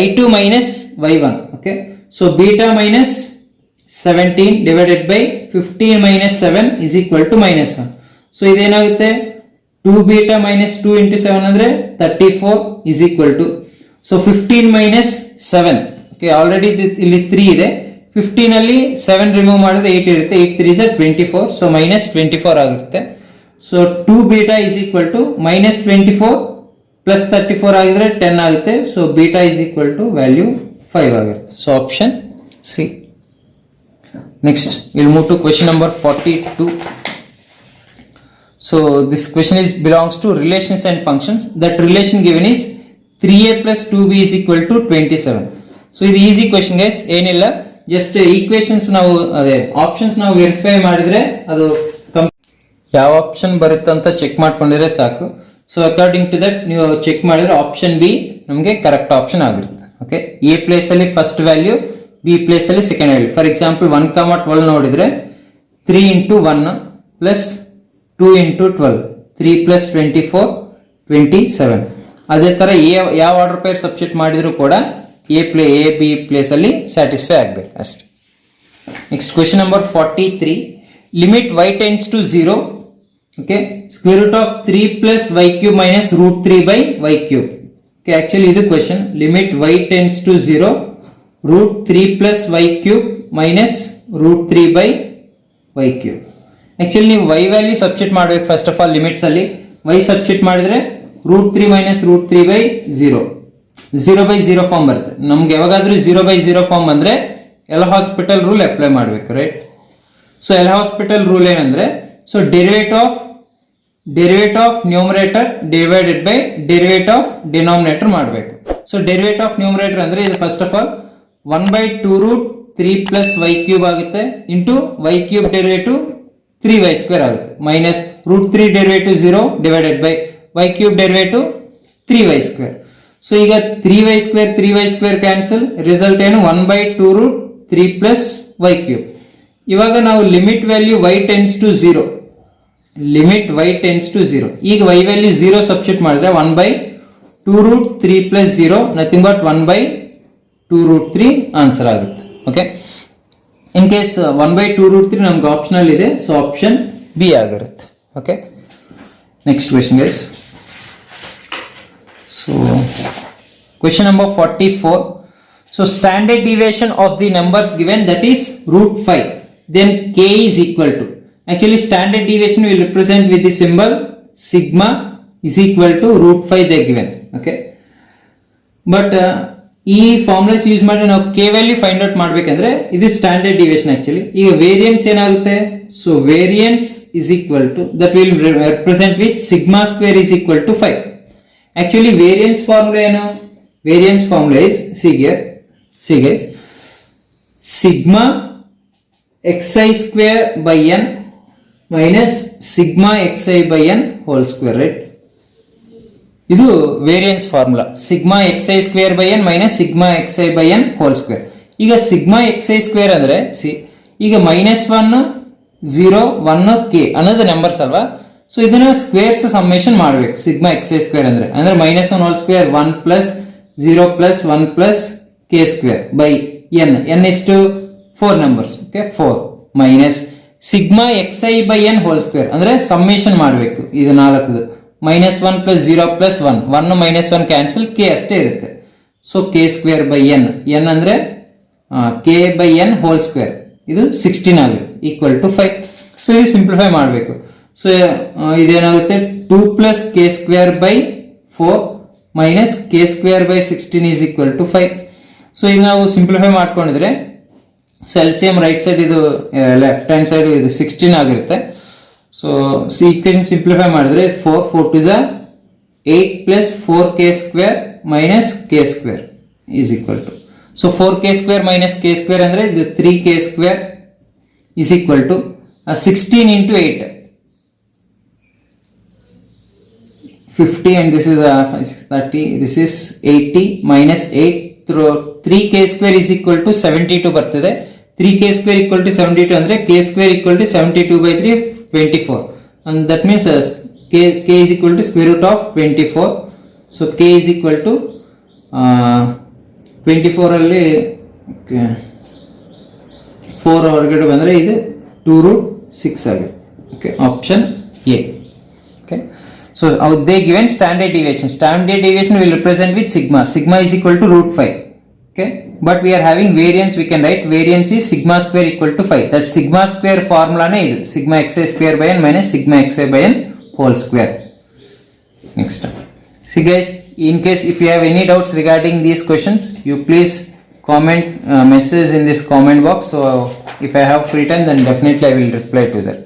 y2 minus y1. Okay, so beta -17 divided by 15 minus 7 is equal to -1. So ಇದೇನಾಗುತ್ತೆ 2 beta minus 2 into 7 ಅಂದ್ರೆ 34 is equal to, so 15 minus 7. Okay, already ಇಲ್ಲಿ 3 ಇದೆ, 15 ಅಲ್ಲಿ 7 ರಿಮೂವ್ ಮಾಡಿದ್ರೆ 8 ಇರುತ್ತೆ, 8 3 is 24, so -24 ಆಗುತ್ತೆ. So 2 beta is equal to -24 plus 34 ಆಗಿದ್ರೆ 10 ಆಗುತ್ತೆ. So beta is equal to value 5 ಆಗುತ್ತೆ. So option C. Next, we'll move to question number 42. So this question belongs to relations and functions. That relation given is 3a plus 2b is equal to 27. So ಇದು ಈಸಿ ಕ್ವೆಶನ್ ಗೈಸ್, ಏನಿಲ್ಲ, ಜಸ್ಟ್ ಈಕ್ವೇಶನ್ಸ್ ನಾವು ಅದೇ ಆಪ್ಷನ್ಸ್ ನಾವು ವೆರಿಫೈ ಮಾಡಿದ್ರೆ ಅದು ಯಾವ ಆಪ್ಷನ್ ಬರುತ್ತೆ ಅಂತ ಚೆಕ್ ಮಾಡ್ಕೊಂಡಿದ್ರೆ ಸಾಕು. ಸೊ ಅಕಾರ್ಡಿಂಗ್ ಟು ದಟ್ ನೀವು ಚೆಕ್ ಮಾಡಿದ್ರೆ ಆಪ್ಷನ್ ಬಿ ನಮಗೆ ಕರೆಕ್ಟ್ ಆಪ್ಷನ್ ಆಗಿರುತ್ತೆ. ಓಕೆ, ಎ ಪ್ಲೇಸ್ ಅಲ್ಲಿ ಫಸ್ಟ್ ವ್ಯಾಲ್ಯೂ, ಬಿ ಪ್ಲೇಸ್ ಅಲ್ಲಿ ಸೆಕೆಂಡ್ ವ್ಯಾಲ್ಯೂ. ಫಾರ್ ಎಕ್ಸಾಂಪಲ್ 1,12 ನೋಡಿದ್ರೆ 3 into 1 ಪ್ಲಸ್ 2 into 12, 3 plus 24, 27. ಅದೇ ತರ ಯಾವ ಆರ್ಡರ್ ಪೇರ್ ಸಬ್ಸ್ಟಿಟ್ಯೂಟ್ ಮಾಡಿದ್ರು ಕೂಡ ಎ ಬಿ ಪ್ಲೇಸ್ ಅಲ್ಲಿ ಸ್ಯಾಟಿಸ್ಫೈ ಆಗ್ಬೇಕು ಅಷ್ಟೇ. Next question number 43. Limit y tends to 0. Okay, square root of 3 plus y cube minus root 3 by y cube. Okay, actually ಇದು question. Limit y tends to 0, root 3 plus y cube minus root 3 by y cube. Actually ನೀವು y ವ್ಯಾಲ್ಯೂ ಸಬ್ಸ್ಟಿಟ್ಯೂಟ್ ಮಾಡಬೇಕು ಫಸ್ಟ್ ಆಫ್ ಆಲ್ ಲಿಮಿಟ್ಸ್ ಅಲ್ಲಿ. y ಸಬ್ಸ್ಟಿಟ್ಯೂಟ್ ಮಾಡಿದ್ರೆ root 3 minus root 3 by 0 by 0 form ಬರುತ್ತೆ. ನಮ್ಗೆ ಯಾವಾಗಾದ್ರೂ 0 ಬೈ 0 ಫಾರ್ಮ್ ಅಂದ್ರೆ ಎಲ್ ಹಾಸ್ಪಿಟಲ್ ರೂಲ್ ಅಪ್ಲೈ ಮಾಡಬೇಕು, right? So L'Hospital rule ಏನಂದ್ರೆ, so derivate of numerator divided by derivate of denominator ಮಾಡಬೇಕು. ಸೊ ಡೆರಿವೇಟ್ ಆಫ್ ನ್ಯೂಮರೇಟರ್ ಅಂದ್ರೆ ಇದು first of all 1/2 root 3 plus Y cube ಆಗುತ್ತೆ into y cube derivative 3y square ಆಗುತ್ತೆ minus root 3 derivative 0 divided by y cube derivative 3y square. So ಈಗ 3y ಸ್ಕ್ವೇರ್ ಕ್ಯಾನ್ಸಲ್, ರಿಸಲ್ಟ್ ಏನು 1/2 ರೂಟ್ 3 ಪ್ಲಸ್ ವೈ ಕ್ಯೂಬ್. ಇವಾಗ ನಾವು limit value y tends to 0, ಲಿಮಿಟ್ y ಟೆನ್ಸ್ ಟು 0. ಈಗ y ವ್ಯಾಲ್ಯೂ 0 ಸಬ್ಸ್ಟಿಟ್ಯೂಟ್ ಮಾಡಿದ್ರೆ 1/2 root 3 plus 0 nothing but 1/2 root 3 answer ಆಗುತ್ತೆ. ಓಕೆ, ಇನ್ ಕೇಸ್ 1/2 ರೂಟ್ 3 ನಮ್ಗೆ ಆಪ್ಷನಲ್ ಇದೆ, ಸೊ ಆಪ್ಷನ್ ಬಿ ಆಗಿರುತ್ತೆ. Okay, next question guys. So question number 44. So standard deviation of the numbers given that is root 5, then k is equal to, actually standard deviation will represent with the symbol sigma is equal to root 5 they given. Okay, but ಈ ಫಾರ್ಮುಲಾಸ್ ಯೂಸ್ ಮಾಡಿ ನಾವು ಕೆ ವ್ಯಾಲ್ಯೂ ಫೈಂಡ್ ಔಟ್ ಮಾಡ್ಬೇಕಂದ್ರೆ ಇದು ಸ್ಟ್ಯಾಂಡರ್ಡ್ ಡಿವಿಯೇಷನ್. ಆಕ್ಚುಲಿ ಈಗ ವೇರಿಯನ್ಸ್ ಏನಾಗುತ್ತೆ, so variance is equal to that will represent with sigma square is equal to 5. Actually variance formula ಏನು, variance formula is see guys sigma xi square by n minus sigma xi by n whole square, right? ಇದು variance formula, sigma xi square by n minus sigma xi by n whole square. ಈಗ ಸಿಗ್ಮಾ xi square ಅಂದ್ರೆ ಈಗ -1 0 1 k ಅನ್ನೋದು ನಂಬರ್ಸ್ ಅಲ್ವಾ. ಸೊ ಇದನ್ನ ಸ್ಕ್ವೇರ್ಸ್ ಸಮ್ಮೇಷನ್ ಮಾಡಬೇಕು. ಸಿಗ್ಮಾ xi square ಅಂದ್ರೆ -1 whole square 1 plus 0 plus 1 plus k square by n ಎಷ್ಟು 4 numbers. Okay, 4 minus sigma xi by n whole square ಅಂದ್ರೆ ಸಮ್ಮೇಷನ್ ಮಾಡಬೇಕು. ಇದು 4 -1 plus 0 plus 1 1 minus 1 cancel, k ಅಷ್ಟೇ ಇರುತ್ತೆ. So k square by n ಅಂದ್ರೆ k by n whole square ಇದು 16 ಆಗಿರುತ್ತೆ ಈಕ್ವಲ್ ಟು 5. ಸೊ ಇದು ಸಿಂಪ್ಲಿಫೈ ಮಾಡಬೇಕು. ಸೊ ಇದೇನಾಗುತ್ತೆ 2 plus k square by 4 minus k square by 16 is equal to 5. So ಈಗ ನಾವು ಸಿಂಪ್ಲಿಫೈ ಮಾಡ್ಕೊಂಡಿದ್ರೆ ಸೊ ಎಲ್ಸಿಎಂ ರೈಟ್ ಸೈಡ್ ಇದು ಲೆಫ್ಟ್ ಹ್ಯಾಂಡ್ ಸೈಡ್ ಇದು 16 ಆಗಿರುತ್ತೆ. ಸೊ ಈಕ್ವೇಷನ್ ಸಿಂಪ್ಲಿಫೈ ಮಾಡಿದ್ರೆ 4 2 8 plus 4k square minus k square is equal to, so 4k square minus k square ಅಂದ್ರೆ ಇದು 3k square is equal to 16 into 8 50 and this is 30, this is 80 minus 8 through 3k square is equal to 72 ಬರ್ತದೆ. 3k square equal to 72 ಅಂದ್ರೆ k square equal to 72 by 3 24 and that means k is equal to square root of 24. so k is equal to 24 ಅಲ್ಲಿ 4 ಹೊರಗಡೆ ಬಂದ್ರೆ ಇದು 2 root 6 ಆಗುತ್ತೆ. Okay, option A. Okay, so they given standard deviation will represent with sigma is equal to root 5. Okay, but we are having variance, we can write variance is sigma square equal to 5. that sigma square formula ne idu sigma xi square by n minus sigma xi by n whole square. Next, see guys, in case if you have any doubts regarding these questions, you please comment message in this comment box. So if I have free time, then definitely I will reply to that.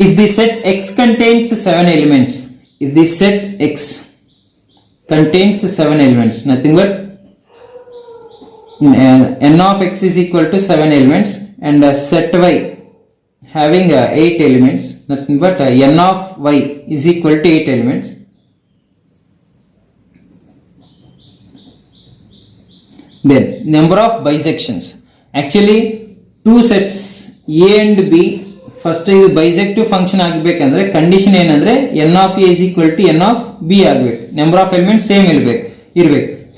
If the set x contains 7 elements, if the set x contains 7 elements, nothing but n of x is equal to 7 elements and set y having 8 elements, nothing but n of y is equal to 8 elements, then number of bisections. Actually two sets a and b, first ಇದು ಬೈಸೆಕ್ಟಿವ್ ಫಂಕ್ಷನ್ ಆಗಬೇಕಂದ್ರೆ ಕಂಡೀಷನ್ ಏನಂದ್ರೆ N of A is equal to N of B ಆಗಬೇಕು. ನಂಬರ್ ಆಫ್ ಎಲಿಮೆಂಟ್ಸ್ ಸೇಮ್ ಇರಬೇಕು.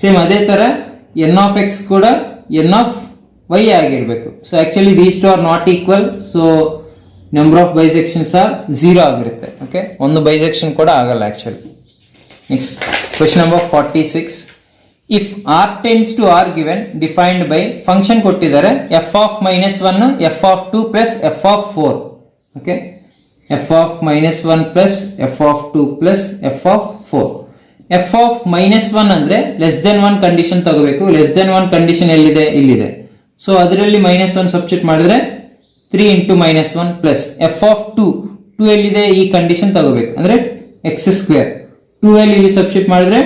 ಸೇಮ್ ಅದೇ ತರ ಎನ್ ಆಫ್ ಎಕ್ಸ್ ಕೂಡ ಎನ್ ಆಫ್ ವೈ ಆಗಿರಬೇಕು. So actually these two are not equal, so number of bijections are 0 ಆಗಿರುತ್ತೆ. ಓಕೆ, ಒಂದು ಬೈಸೆಕ್ಷನ್ ಕೂಡ ಆಗಲ್ಲ actually. Next question number 46. If R tends to R given defined by function ಕೊಟ್ಟಿದ್ದಾರೆ F of -1 F of 2 plus F of 4. Okay, F of -1 plus F of 2 plus F of 4. F of -1 ಅಂದ್ರೆ ಲೆಸ್ ದೆನ್ 1 ಕಂಡೀಷನ್ ತಗೋಬೇಕು. ಲೆಸ್ ದೆನ್ 1 ಕಂಡೀಷನ್ ಎಲ್ಲಿದೆ? ಇಲ್ಲಿದೆ. ಸೊ ಅದರಲ್ಲಿ -1 ಸಬ್ಸ್ಟಿಟ್ಯೂಟ್ ಮಾಡಿದ್ರೆ 3 ಇಂಟು -1 ಪ್ಲಸ್ ಎಫ್ ಆಫ್ 2 ಎಲ್ಲಿದೆ? ಈ ಕಂಡೀಷನ್ ತಗೋಬೇಕು ಅಂದ್ರೆ ಎಕ್ಸ್ ಸ್ಕ್ವೇರ್. 2 ಇಲ್ಲಿ ಸಬ್ಸ್ಟಿಟ್ಯೂಟ್ ಮಾಡಿದ್ರೆ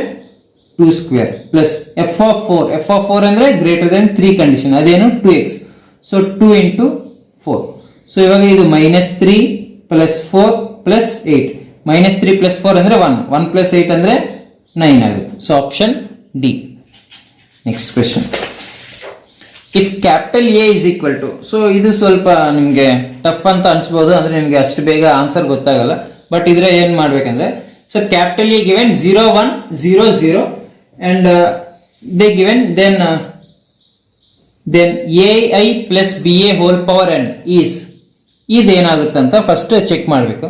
2 ಸ್ಕ್ವೇರ್ ಪ್ಲಸ್ ಎಫ್ ಆಫ್ 4 ಅಂದ್ರೆ ಗ್ರೇಟರ್ ದೆನ್ 3 ಕಂಡೀಷನ್, ಅದೇನು 2x. So 2 into 4. ಸೊ ಇವಾಗ ಇದು -3 ಪ್ಲಸ್ 4 ಪ್ಲಸ್ 8. -3 ಪ್ಲಸ್ 4 ಅಂದ್ರೆ 1 ಪ್ಲಸ್ 8 ಅಂದ್ರೆ 9 ಆಗುತ್ತೆ. So option D. Next question. If capital A is equal to, so ಇದು ಸ್ವಲ್ಪ ನಿಮಗೆ ಟಫ್ ಅಂತ ಅನ್ಸ್ಬೋದು, ಅಂದ್ರೆ ನಿಮಗೆ ಅಷ್ಟು ಬೇಗ ಆನ್ಸರ್ ಗೊತ್ತಾಗಲ್ಲ. ಬಟ್ ಇದ್ರೆ ಏನ್ ಮಾಡ್ಬೇಕಂದ್ರೆ, so capital A given 0 1 0 0 and they given then ai plus ba whole power n is ಇದೇನಾಗುತ್ತೆ ಅಂತ ಫಸ್ಟ್ ಚೆಕ್ ಮಾಡಬೇಕು.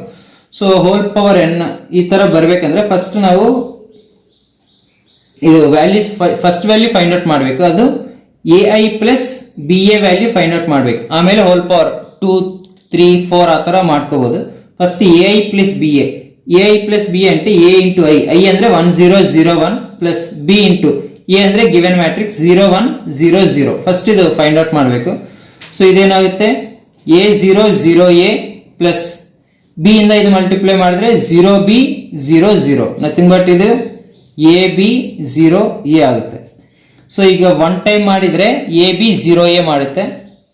ಸೊ ಹೋಲ್ ಪವರ್ n ಈ ತರ ಬರ್ಬೇಕಂದ್ರೆ ಫಸ್ಟ್ ನಾವು ಇದು values first value find out ಮಾಡಬೇಕು. ಅದು ai plus B A value find out ಮಾಡಬೇಕು. ಆಮೇಲೆ ಹೋಲ್ ಪವರ್ 2 3 4 ಆ ತರ ಮಾಡ್ಕೋಬಹುದು. First ai plus B A plus B అంటే a ಇಂಟು ಐ ಅಂದ್ರೆ 1 0 0 1 ಪ್ಲಸ್ ಬಿ ಇಂಟು ಎ ಅಂದ್ರೆ ಗಿವೆನ್ ಮ್ಯಾಟ್ರಿಕ್ಸ್ 0 1 0 0. ಫಸ್ಟ್ ಇದು ಫೈಂಡ್ ಔಟ್ ಮಾಡಬೇಕು. ಸೊ ಇದೇನಾಗುತ್ತೆ a 0 0 a ಪ್ಲಸ್ ಬಿ ಇಂದ ಇದು ಮಲ್ಟಿಪ್ಲೈ ಮಾಡಿದ್ರೆ 0 b 0 0, ನಥಿಂಗ್ ಬಟ್ ಇದು a b 0 a ಆಗುತ್ತೆ. ಸೊ ಈಗ ಒನ್ ಟೈಮ್ ಮಾಡಿದ್ರೆ a b 0 a ಮಾಡುತ್ತೆ.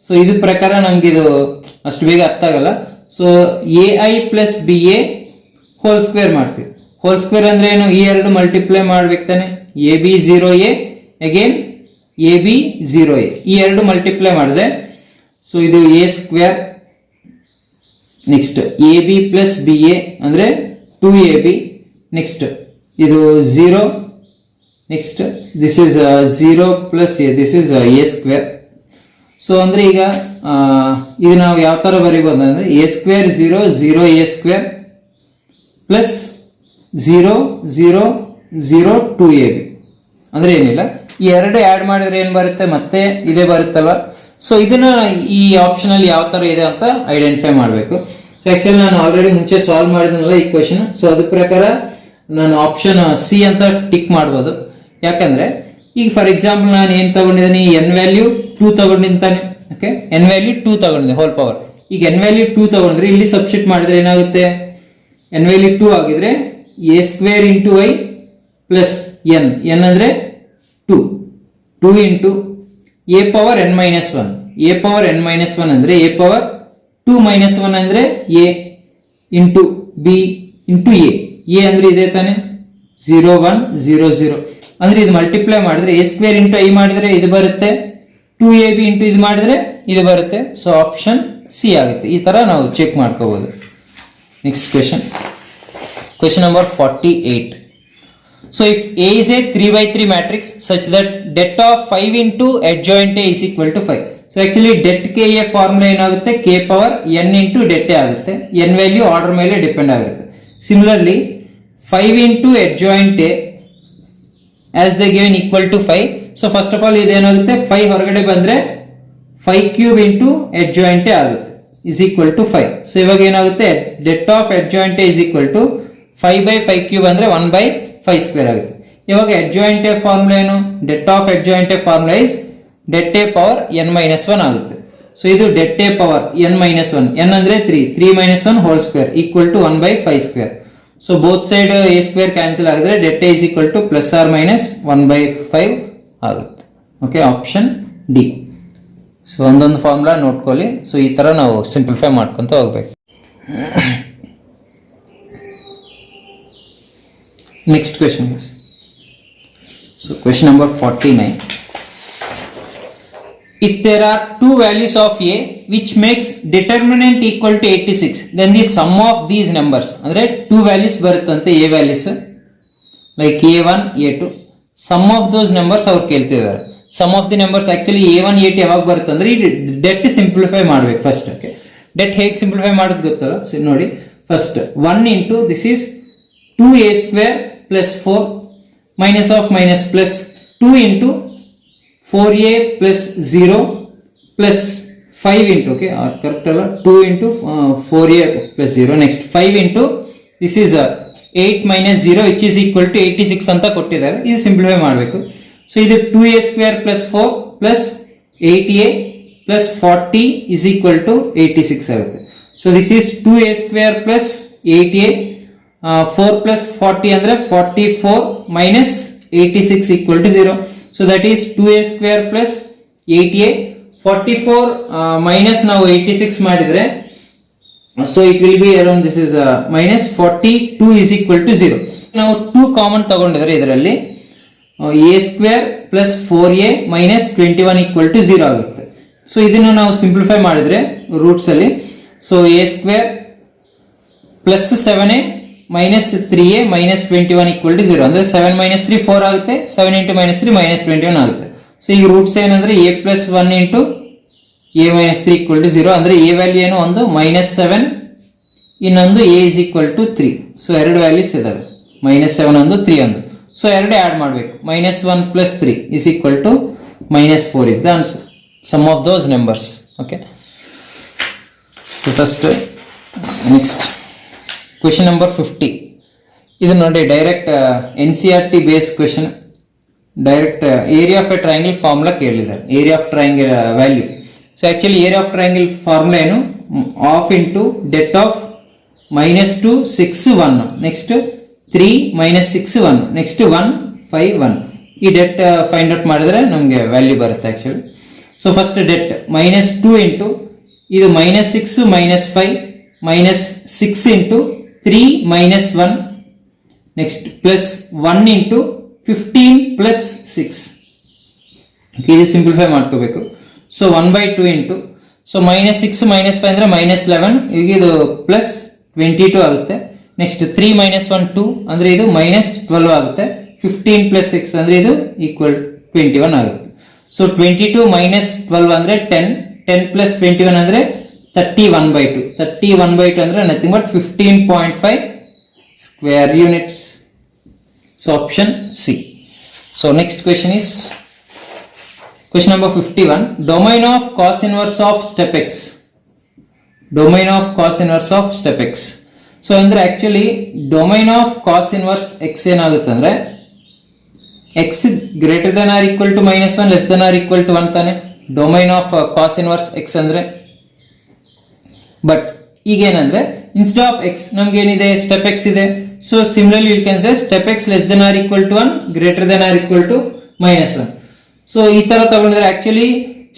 ಸೊ ಇದು ಪ್ರಕಾರ ನಮ್ಗೆ ಇದು ಅಷ್ಟು ಬೇಗ ಅರ್ಥ ಆಗಲ್ಲ. So ai plus B A whole square ಮಾಡ್ತೀವಿ. ಹೋಲ್ ಸ್ಕ್ವೇರ್ ಅಂದ್ರೆ ಏನು? ಈ ಎರಡು ಮಲ್ಟಿಪ್ಲೈ ಮಾಡ್ಬೇಕು ತಾನೆ. A B 0 A again A B 0 A, ಈ ಎರಡು ಮಲ್ಟಿಪ್ಲೈ ಮಾಡಿದ್ರೆ ಸೊ ಇದು A square. Next A B plus B A ಅಂದ್ರೆ 2ab. ನೆಕ್ಸ್ಟ್ ಇದು 0. Next this is 0 plus A, this is A square. So ಅಂದ್ರೆ ಈಗ ಇದು ನಾವು ಯಾವ ತರ ಬರೀಬಹುದು ಅಂದ್ರೆ A square 0 0 A square plus 0 0 0 2ab. ಅಂದ್ರೆ ಏನಿಲ್ಲ, ಈ ಎರಡು ಆಡ್ ಮಾಡಿದ್ರೆ ಏನ್ ಬರುತ್ತೆ? ಮತ್ತೆ ಇದೇ ಬರುತ್ತಲ್ವಾ. ಸೊ ಇದನ್ನ ಈ ಆಪ್ಷನ್ ಅಲ್ಲಿ ಯಾವ ತರ ಇದೆ ಅಂತ ಐಡೆಂಟಿಫೈ ಮಾಡಬೇಕು. ಸೊ ಆಕ್ಚುಲಿ ನಾನು ಆಲ್ರೆಡಿ ಮುಂಚೆ ಸಾಲ್ವ್ ಮಾಡಿದ್ನಲ್ಲ ಈ ಕ್ವೆಶ್ಚನ್. ಸೊ ಅದ್ರ ಪ್ರಕಾರ ನಾನು ಆಪ್ಷನ್ ಸಿ ಅಂತ ಟಿಕ್ ಮಾಡ್ಬೋದು. ಯಾಕಂದ್ರೆ ಈಗ ಫಾರ್ ಎಕ್ಸಾಂಪಲ್ ನಾನು ಏನ್ ತಗೊಂಡಿದ್ದೀನಿ? ಎನ್ ವ್ಯಾಲ್ಯೂ 2 ತಗೊಂಡಿದ್ದಾನೆ. ಓಕೆ, ಎನ್ ವ್ಯಾಲ್ಯೂ 2 ತಗೊಂಡಿದ್ದೆ ಹೋಲ್ ಪವರ್. ಈಗ ಎನ್ ವ್ಯಾಲ್ಯೂ 2 ತಗೊಂಡ್ರೆ ಇಲ್ಲಿ ಸಬ್ಸ್ಟಿಟ್ಯೂಟ್ ಮಾಡಿದ್ರೆ ಏನಾಗುತ್ತೆ? ಎನ್ ವ್ಯಾಲ್ಯೂ 2 ಆಗಿದ್ರೆ A square into I plus N ಅಂದ್ರೆ 2 into A power n minus 1. A power n minus 1 ಅಂದ್ರೆ ಎ ಪವರ್ 2 ಮೈನಸ್ 1 ಅಂದ್ರೆ A into B into A ಅಂದ್ರೆ ಇದೆ ತಾನೆ 0 1 0 0. ಅಂದ್ರೆ ಇದು ಮಲ್ಟಿಪ್ಲೈ ಮಾಡಿದ್ರೆ ಎ ಸ್ಕ್ವೇರ್ ಇಂಟು ಐ ಮಾಡಿದ್ರೆ ಇದು ಬರುತ್ತೆ, 2ab ಇಂಟು ಇದು ಮಾಡಿದ್ರೆ ಇದು ಬರುತ್ತೆ. ಸೊ ಆಪ್ಷನ್ ಸಿ ಆಗುತ್ತೆ. ಈ ತರ ನಾವು ಚೆಕ್ ಮಾಡ್ಕೋಬಹುದು. Next question. Question number 48. So if A is a 3x3 matrix such that det of 5 into adjoint A is equal to 5. So actually det ke ye formula ಏನಾಗುತ್ತೆ? k power n into det A ಆಗುತ್ತೆ. n ವ್ಯಾಲ್ಯೂ ಆರ್ಡರ್ ಮೇಲೆ ಡಿಪೆಂಡ್ ಆಗುತ್ತೆ. Similarly 5 into adjoint A as they given equal to 5. So first of all ಇದೇನಾಗುತ್ತೆ? 5 ಹೊರಗಡೆ ಬಂದ್ರೆ 5 cube into adjoint A ಆಗುತ್ತೆ is equal to 5. So ಇವಾಗ ಏನಾಗುತ್ತೆ? det of adjoint A is equal to 5 by 5 cube ಅಂದ್ರೆ 1 by 5 ಸ್ಕ್ವೇರ್ ಆಗುತ್ತೆ. ಇವಾಗ adjoint A ಫಾರ್ಮುಲಾ ಏನು? det of adjoint A formula is det A power n minus 1 ಆಗುತ್ತೆ. ಸೊ ಇದು det A power n minus 1, n ಅಂದ್ರೆ 3 minus 1 whole square equal to 1 by 5 ಸ್ಕ್ವೇರ್. So both side a square cancel ಆಗಿದ್ರೆ det A is equal to plus or minus 1 by 5 ಆಗುತ್ತೆ. Okay, option D. ಸೊ ಒಂದೊಂದು ಫಾರ್ಮುಲಾ ನೋಡ್ಕೊಳ್ಳಿ. ಸೊ ಈ ತರ ನಾವು ಸಿಂಪ್ಲಿಫೈ ಮಾಡ್ಕೊಂತ ಹೋಗ್ಬೇಕು. Next question is, so question number 49. If there are two values of a which makes determinant equal to 86, then the sum of these numbers, andre two values baruttante a values like a1 a2, sum of those numbers ಅವರು ಕೇಳ್ತಿದ್ದಾರೆ. sum of the numbers actually a1 a2 ಯಾವಾಗ ಬರುತ್ತೆ ಅಂದ್ರೆ det ಸಿಂಪ್ಲಿಫೈ ಮಾಡಬೇಕು ಫಸ್ಟ್. ಓಕೆ, det ಹೇಗೆ ಸಿಂಪ್ಲಿಫೈ ಮಾಡೋದು ಗೊತ್ತಲ್ಲ. ಸೊ ನೋಡಿ, first 1 into this is 2a square plus 4 minus of minus plus 2 into 4a plus 0 plus 5 into, okay, correct alla, 2 into 4a plus 0, next 5 into, this is 8 minus 0 which is equal to 86 ಅಂತ ಕೊಟ್ಟಿದ್ದಾರೆ. ಇದು ಸಿಂಪ್ಲಿಫೈ ಮಾಡಬೇಕು. ಸೊ ಇದು 2a square plus 4 plus 8a plus 40 is equal to 86 ಆಗುತ್ತೆ. So this is 2a square plus 8a, 4 plus 40 ಅಂದ್ರೆ 44 minus 86 equal to 0. So that is 2a square plus 8a, 44 minus ನಾವು 86 ಮಾಡಿದ್ರೆ, so it will be around, this is minus 42 is equal to 0. ನಾವು 2 ಕಾಮನ್ ತಗೊಂಡಿದ್ರೆ ಇದರಲ್ಲಿ a square plus 4a minus 21 equal to 0 ಆಗುತ್ತೆ. ಸೊ ಇದನ್ನು ನಾವು ಸಿಂಪ್ಲಿಫೈ ಮಾಡಿದ್ರೆ ರೂಟ್ಸ್ ಅಲ್ಲಿ, so a square plus 7a minus 3a minus 21 equal to 0 ಅಂದ್ರೆ 7 minus 3 4 ಆಗುತ್ತೆ, 7 into minus 3 minus 21 ಆಗುತ್ತೆ. ಸೊ ಈಗ ರೂಟ್ಸ್ ಏನಂದ್ರೆ a plus 1 into a minus 3 equal to 0 ಅಂದ್ರೆ a ವ್ಯಾಲ್ಯೂ ಏನು, ಒಂದು minus 7, ಇನ್ನೊಂದು a is equal to 3. So ಎರಡು ವ್ಯಾಲ್ಯೂಸ್ ಇದಾವೆ, minus 7 ಒಂದು 3 ಒಂದು. ಸೊ ಎರಡು ಆಡ್ ಮಾಡಬೇಕು, minus 1 plus 3 is equal to minus 4 is the answer. Sum of those numbers. Okay. So first, next question number 50. ಇದು ನೋಡಿ direct NCERT base question. Direct area of a triangle formula ಕೇಳಿದ್ದಾರೆ, area of triangle value. So actually area of triangle formula ಏನು, half into det of -2 6 1, next 3 minus 6 1, next 1 5 1. ಈ ಡೆಟ್ ಫೈಂಡ್ ಔಟ್ ಮಾಡಿದ್ರೆ ನಮಗೆ ವ್ಯಾಲ್ಯೂ ಬರುತ್ತೆ actually. So first debt -2 into ಇದು -6 -5 -6 into 3 minus 1, next plus 1 into 15 plus 6. ಇದು ಸಿಂಪ್ಲಿಫೈ ಮಾಡ್ಕೋಬೇಕು. ಸೊ 1/2 ಇಂಟು, ಸೊ -6 -5 ಅಂದ್ರೆ -11, ಈಗ ಇದು ಪ್ಲಸ್ 22 ಆಗುತ್ತೆ. ನೆಕ್ಸ್ಟ್ 3 minus 1 2 ಅಂದ್ರೆ ಇದು -12 ಆಗುತ್ತೆ. 15 ಪ್ಲಸ್ 6 ಅಂದ್ರೆ ಇದು ಈಕ್ವಲ್ 21 ಆಗುತ್ತೆ. ಸೊ 22 minus 12 ಅಂದ್ರೆ 10, 10 plus 21 ಅಂದ್ರೆ 31/2. 31/2 ಅಂದ್ರೆ nothing but 15.5 square units. So option C. So next question is question number 51. Domain of cos inverse of step x. Domain of cos inverse of step x. So ಅಂದ್ರೆ actually domain of cos inverse x ಏನಾಗುತ್ತೆ ಅಂದ್ರೆ x greater than or equal to -1 less than or equal to 1 ತಾನೆ domain of cos inverse x ಅಂದ್ರೆ. ಬಟ್ ಈಗ ಏನಂದ್ರೆ ಇನ್ಸ್ಟೆಡ್ ಆಫ್ x ನಮ್ಗೆ ಏನಿದೆ, ಸ್ಟೆಪ್ x ಇದೆ. So similarly you can say step x less than or equal to 1 greater than or equal to -1. So ಈ ತರ ತಗೊಂಡ್ರೆ actually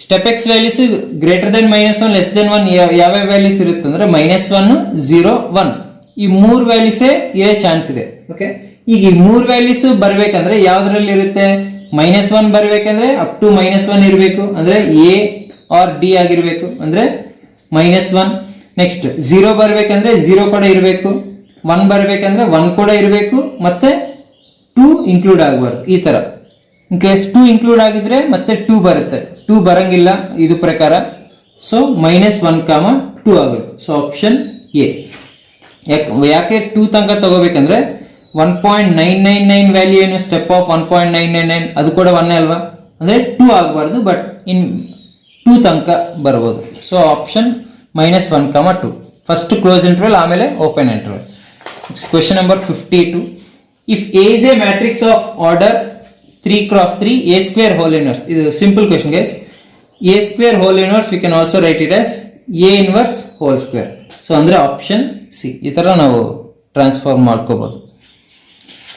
step x values greater than -1 less than 1 ಯಾವ ವ್ಯಾಲ್ಯೂಸ್ ಇರುತ್ತೆ ಅಂದ್ರೆ -1 0 1 ಈ ಮೂರು ವ್ಯಾಲ್ಯೂಸೇ ಇರೋ ಚಾನ್ಸ್ ಇದೆ. ಓಕೆ, ಈಗ ಈ ಮೂರು ವ್ಯಾಲ್ಯೂಸ್ ಬರ್ಬೇಕಂದ್ರೆ ಯಾವ್ದ್ರಲ್ಲಿ ಇರುತ್ತೆ, -1 ಬರ್ಬೇಕಂದ್ರೆ ಅಪ್ ಟು -1 ಇರಬೇಕು, ಅಂದ್ರೆ ಎ ಆರ್ ಡಿ ಆಗಿರ್ಬೇಕು, ಅಂದ್ರೆ -1. ನೆಕ್ಸ್ಟ್ 0 ಬರ್ಬೇಕಂದ್ರೆ 0 ಕೂಡ ಇರಬೇಕು, 1 ಬರ್ಬೇಕಂದ್ರೆ 1 ಕೂಡ ಇರಬೇಕು, ಮತ್ತೆ 2 ಇನ್ಕ್ಲೂಡ್ ಆಗಬಾರ್ದು. ಈ ತರ ಇನ್ ಕೇಸ್ 2 ಇನ್ಕ್ಲೂಡ್ ಆಗಿದ್ರೆ ಮತ್ತೆ 2 ಬರುತ್ತೆ, 2 ಬರಂಗಿಲ್ಲ ಇದು ಪ್ರಕಾರ. ಸೊ -1, 2 ಆಗುತ್ತೆ. So option A. ಯಾಕೆ 2 ತನಕ ತಗೋಬೇಕಂದ್ರೆ 1.999 ವ್ಯಾಲ್ಯೂ ಏನು, ಸ್ಟೆಪ್ ಆಫ್ 1.999 ಅದು ಕೂಡ 1 ಅಲ್ವಾ, ಅಂದ್ರೆ 2 ಆಗಬಾರ್ದು, ಬಟ್ ಇನ್ 2 ತನಕ ಬರ್ಬೋದು. So option -1, 2. First close interval, ಆಮೇಲೆ open interval. Question number 52. If A is a matrix of order 3x3 a square whole inverse. ಇದು simple question guys. a square whole inverse we can also write it as a inverse whole square. So ಅಂದ್ರೆ ಆಪ್ಷನ್ ಸಿ. ಈ ತರ ನಾವು ಟ್ರಾನ್ಸ್ಫಾರ್ಮ್ ಮಾಡ್ಕೋಬಹುದು.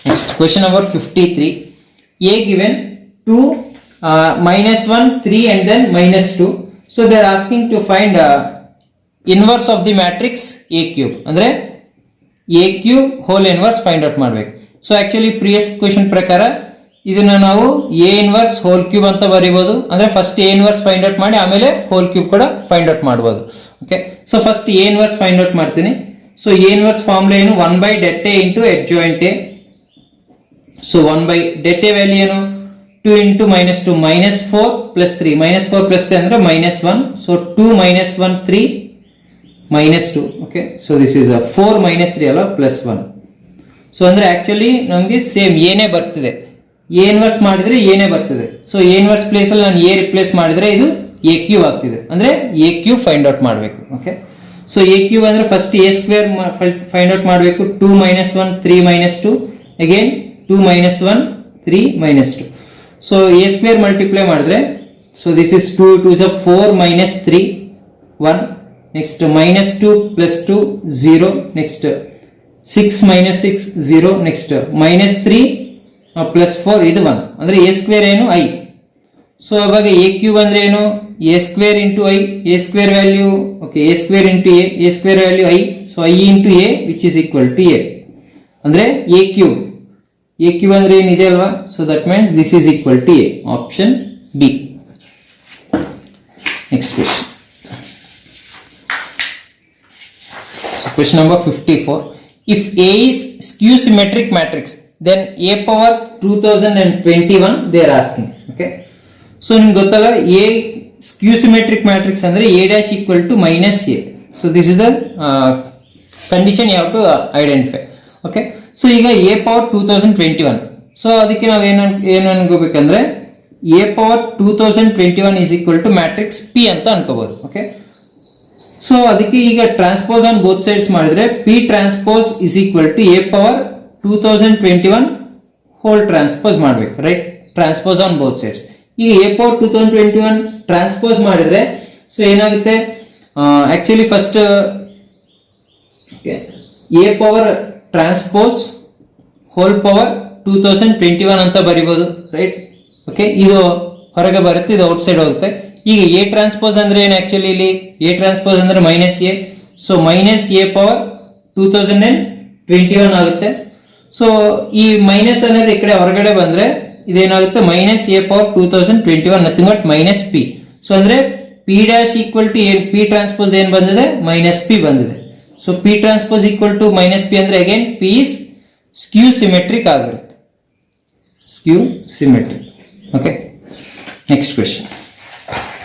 Next question number 53. a given 2 -1 3 and then -2. so they are asking to find inverse of the matrix a cube, ಅಂದ್ರೆ a cube whole inverse find out ಮಾಡಬೇಕು. ಸೊ ಆಕ್ಚುಲಿ ಪ್ರಿವಿಯಸ್ ಕ್ವೆಶ್ಚನ್ ಪ್ರಕಾರ ಇದನ್ನ ನಾವು a ಇನ್ವರ್ಸ್ ಹೋಲ್ ಕ್ಯೂಬ್ ಅಂತ ಬರೀಬಹುದು. ಅಂದ್ರೆ first a inverse find out ಮಾಡಿ ಆಮೇಲೆ ಹೋಲ್ ಕ್ಯೂಬ್ ಕೂಡ ಫೈಂಡ್ ಔಟ್ ಮಾಡಬಹುದು. Okay, so first a inverse find out ಮಾಡ್ತೀನಿ. ಸೊ a ಇನ್ವರ್ಸ್ ಫಾರ್ಮುಲಾ ಏನು, 1/det into adjoint a. So 1/det value ಏನು, 2 into -2 -4 plus 3 -4 plus 3 ಅಂದ್ರೆ -1. So 2 -1 3 -2. Okay, so this is 4 -3 ಅಲ್ಲ +1. ಸೊ ಅಂದ್ರೆ ಆಕ್ಚುಲಿ ನಮಗೆ ಸೇಮ್ ಏನೇ ಬರ್ತಿದೆ, ಎ ಇನ್ವರ್ಸ್ ಮಾಡಿದ್ರೆ ಏನೇ ಬರ್ತದೆ. ಸೊ ಎ ಇನ್ವರ್ಸ್ ಪ್ಲೇಸ್ ಅಲ್ಲಿ ನಾನು ಎ ರಿಪ್ಲೇಸ್ ಮಾಡಿದ್ರೆ ಇದು ಎ ಕ್ಯೂಬ್ ಆಗ್ತಿದೆ, ಅಂದ್ರೆ ಎ ಕ್ಯೂಬ್ ಫೈಂಡ್ ಔಟ್ ಮಾಡಬೇಕು. ಓಕೆ, ಸೊ ಎ ಕ್ಯೂಬ್ ಅಂದ್ರೆ first A square find out ಮಾಡಬೇಕು. 2 - 1 3 - 2 again 2 - 1 3 - 2. So A square multiply ಮಾಡಿದ್ರೆ so this is 2 2 is 4 - 3 1. Next -2 + 2 0. Next 6 - 6 0. Next -3 + 4 ಇದು 1. ಅಂದ್ರೆ ಎ ಸ್ಕ್ವೇರ್ ಏನು ಐ. ಸೊ ಅವಾಗ ಎ ಕ್ಯೂಬ್ ಅಂದ್ರೆ ಏನು A square into I. A square value okay A square into A square value I. So I into A which is equal to A ಅಂದ್ರೆ ಎ ಕ್ಯೂಬ್. ಎ ಕ್ಯೂಬ್ ಅಂದ್ರೆ ಏನಿದೆ ಅಲ್ವಾ. So that means this is equal to A. Option B. Next question. So question number 54. If A is skew symmetric matrix, then A power 2021 they are asking. Okay. So ನಿಮ್ಗೆ ಗೊತ್ತಲ್ಲ A skew symmetric matrix ಅಂದ್ರೆ A dash equal to minus A. So this is the condition you have to identify. Okay. So ಈಗ A power 2021. So ಅದಕ್ಕೆ ನಾವು ಏನು ಅನ್ಕೋಬೇಕಂದ್ರೆ A power 2021 is equal to matrix P ಅಂತ ಅನ್ಕೋಬಹುದು. Okay. ಸೊ ಅದಕ್ಕೆ ಈಗ ಟ್ರಾನ್ಸ್ಪೋಸ್ ಆನ್ ಬೋತ್ ಸೈಡ್ಸ್ ಮಾಡಿದ್ರೆ P transpose is equal to A power 2021 whole transpose ಮಾಡ್ಬೇಕು. Right, transpose on both sides. ಈಗ ಎ ಪವರ್ 2021 ಟ್ರಾನ್ಸ್ಪೋಸ್ ಮಾಡಿದ್ರೆ ಸೊ ಏನಾಗುತ್ತೆ, actually first A power transpose whole power 2021 ಅಂತ ಬರಿಬಹುದು. ರೈಟ್, ಓಕೆ, ಇದು ಹೊರಗೆ ಬರುತ್ತೆ, ಇದು ಔಟ್ ಸೈಡ್ ಹೋಗುತ್ತೆ. ಈಗ ಎ ಟ್ರಾನ್ಸ್ಪೋಸ್ ಅಂದ್ರೆ ಏನು, ಆಕ್ಚುಲಿ ಇಲ್ಲಿ ಎ ಟ್ರಾನ್ಸ್ಪೋಸ್ ಅಂದ್ರೆ minus A. So minus A power 2021 ಆಗುತ್ತೆ. ಸೊ ಈ ಮೈನಸ್ ಅನ್ನೋದು ಈ ಕಡೆ ಹೊರಗಡೆ ಬಂದ್ರೆ ಇದೇನಾಗುತ್ತೆ minus A power 2021 nothing but minus P. So ಅಂದ್ರೆ ಪಿ ಡ್ಯಾಶ್ ಈಕ್ವಲ್ ಟು ಏನ್ ಪಿ ಟ್ರಾನ್ಸ್ಪೋಸ್ ಏನ್ ಬಂದಿದೆ ಮೈನಸ್ ಪಿ ಬಂದಿದೆ. So P transpose equal to minus P ಅಂದ್ರೆ again P is skew symmetric ಆಗಿರುತ್ತೆ. Skew symmetric. Okay, next question.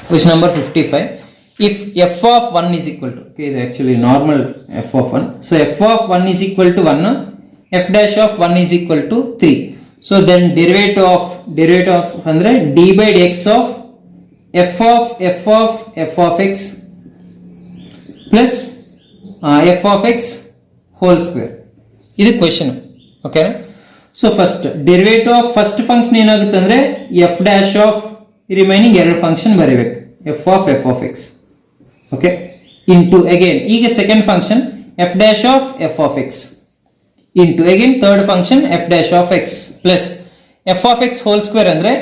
Question number 55. If f of 1 is equal to, okay, ಇದು actually normal f of 1. So f of 1 is equal to 1, f dash of 1 is equal to 3. So then derivative of ಅಂದ್ರೆ d by dx of f of x plus f of x whole square. ಇದು ಕ್ವೆಶ್ಚನ್. ಓಕೆನಾ. So first derivative of first function ಏನಾಗುತ್ತೆ ಅಂದ್ರೆ f dash of ರಿಮೈನಿಂಗ್ ಎರಡು ಫಂಕ್ಷನ್ ಬರೀಬೇಕು, f of x. Okay, into again ಈಗ second function f dash of x into again third function f dash of x plus f of x whole square ಅಂದ್ರೆ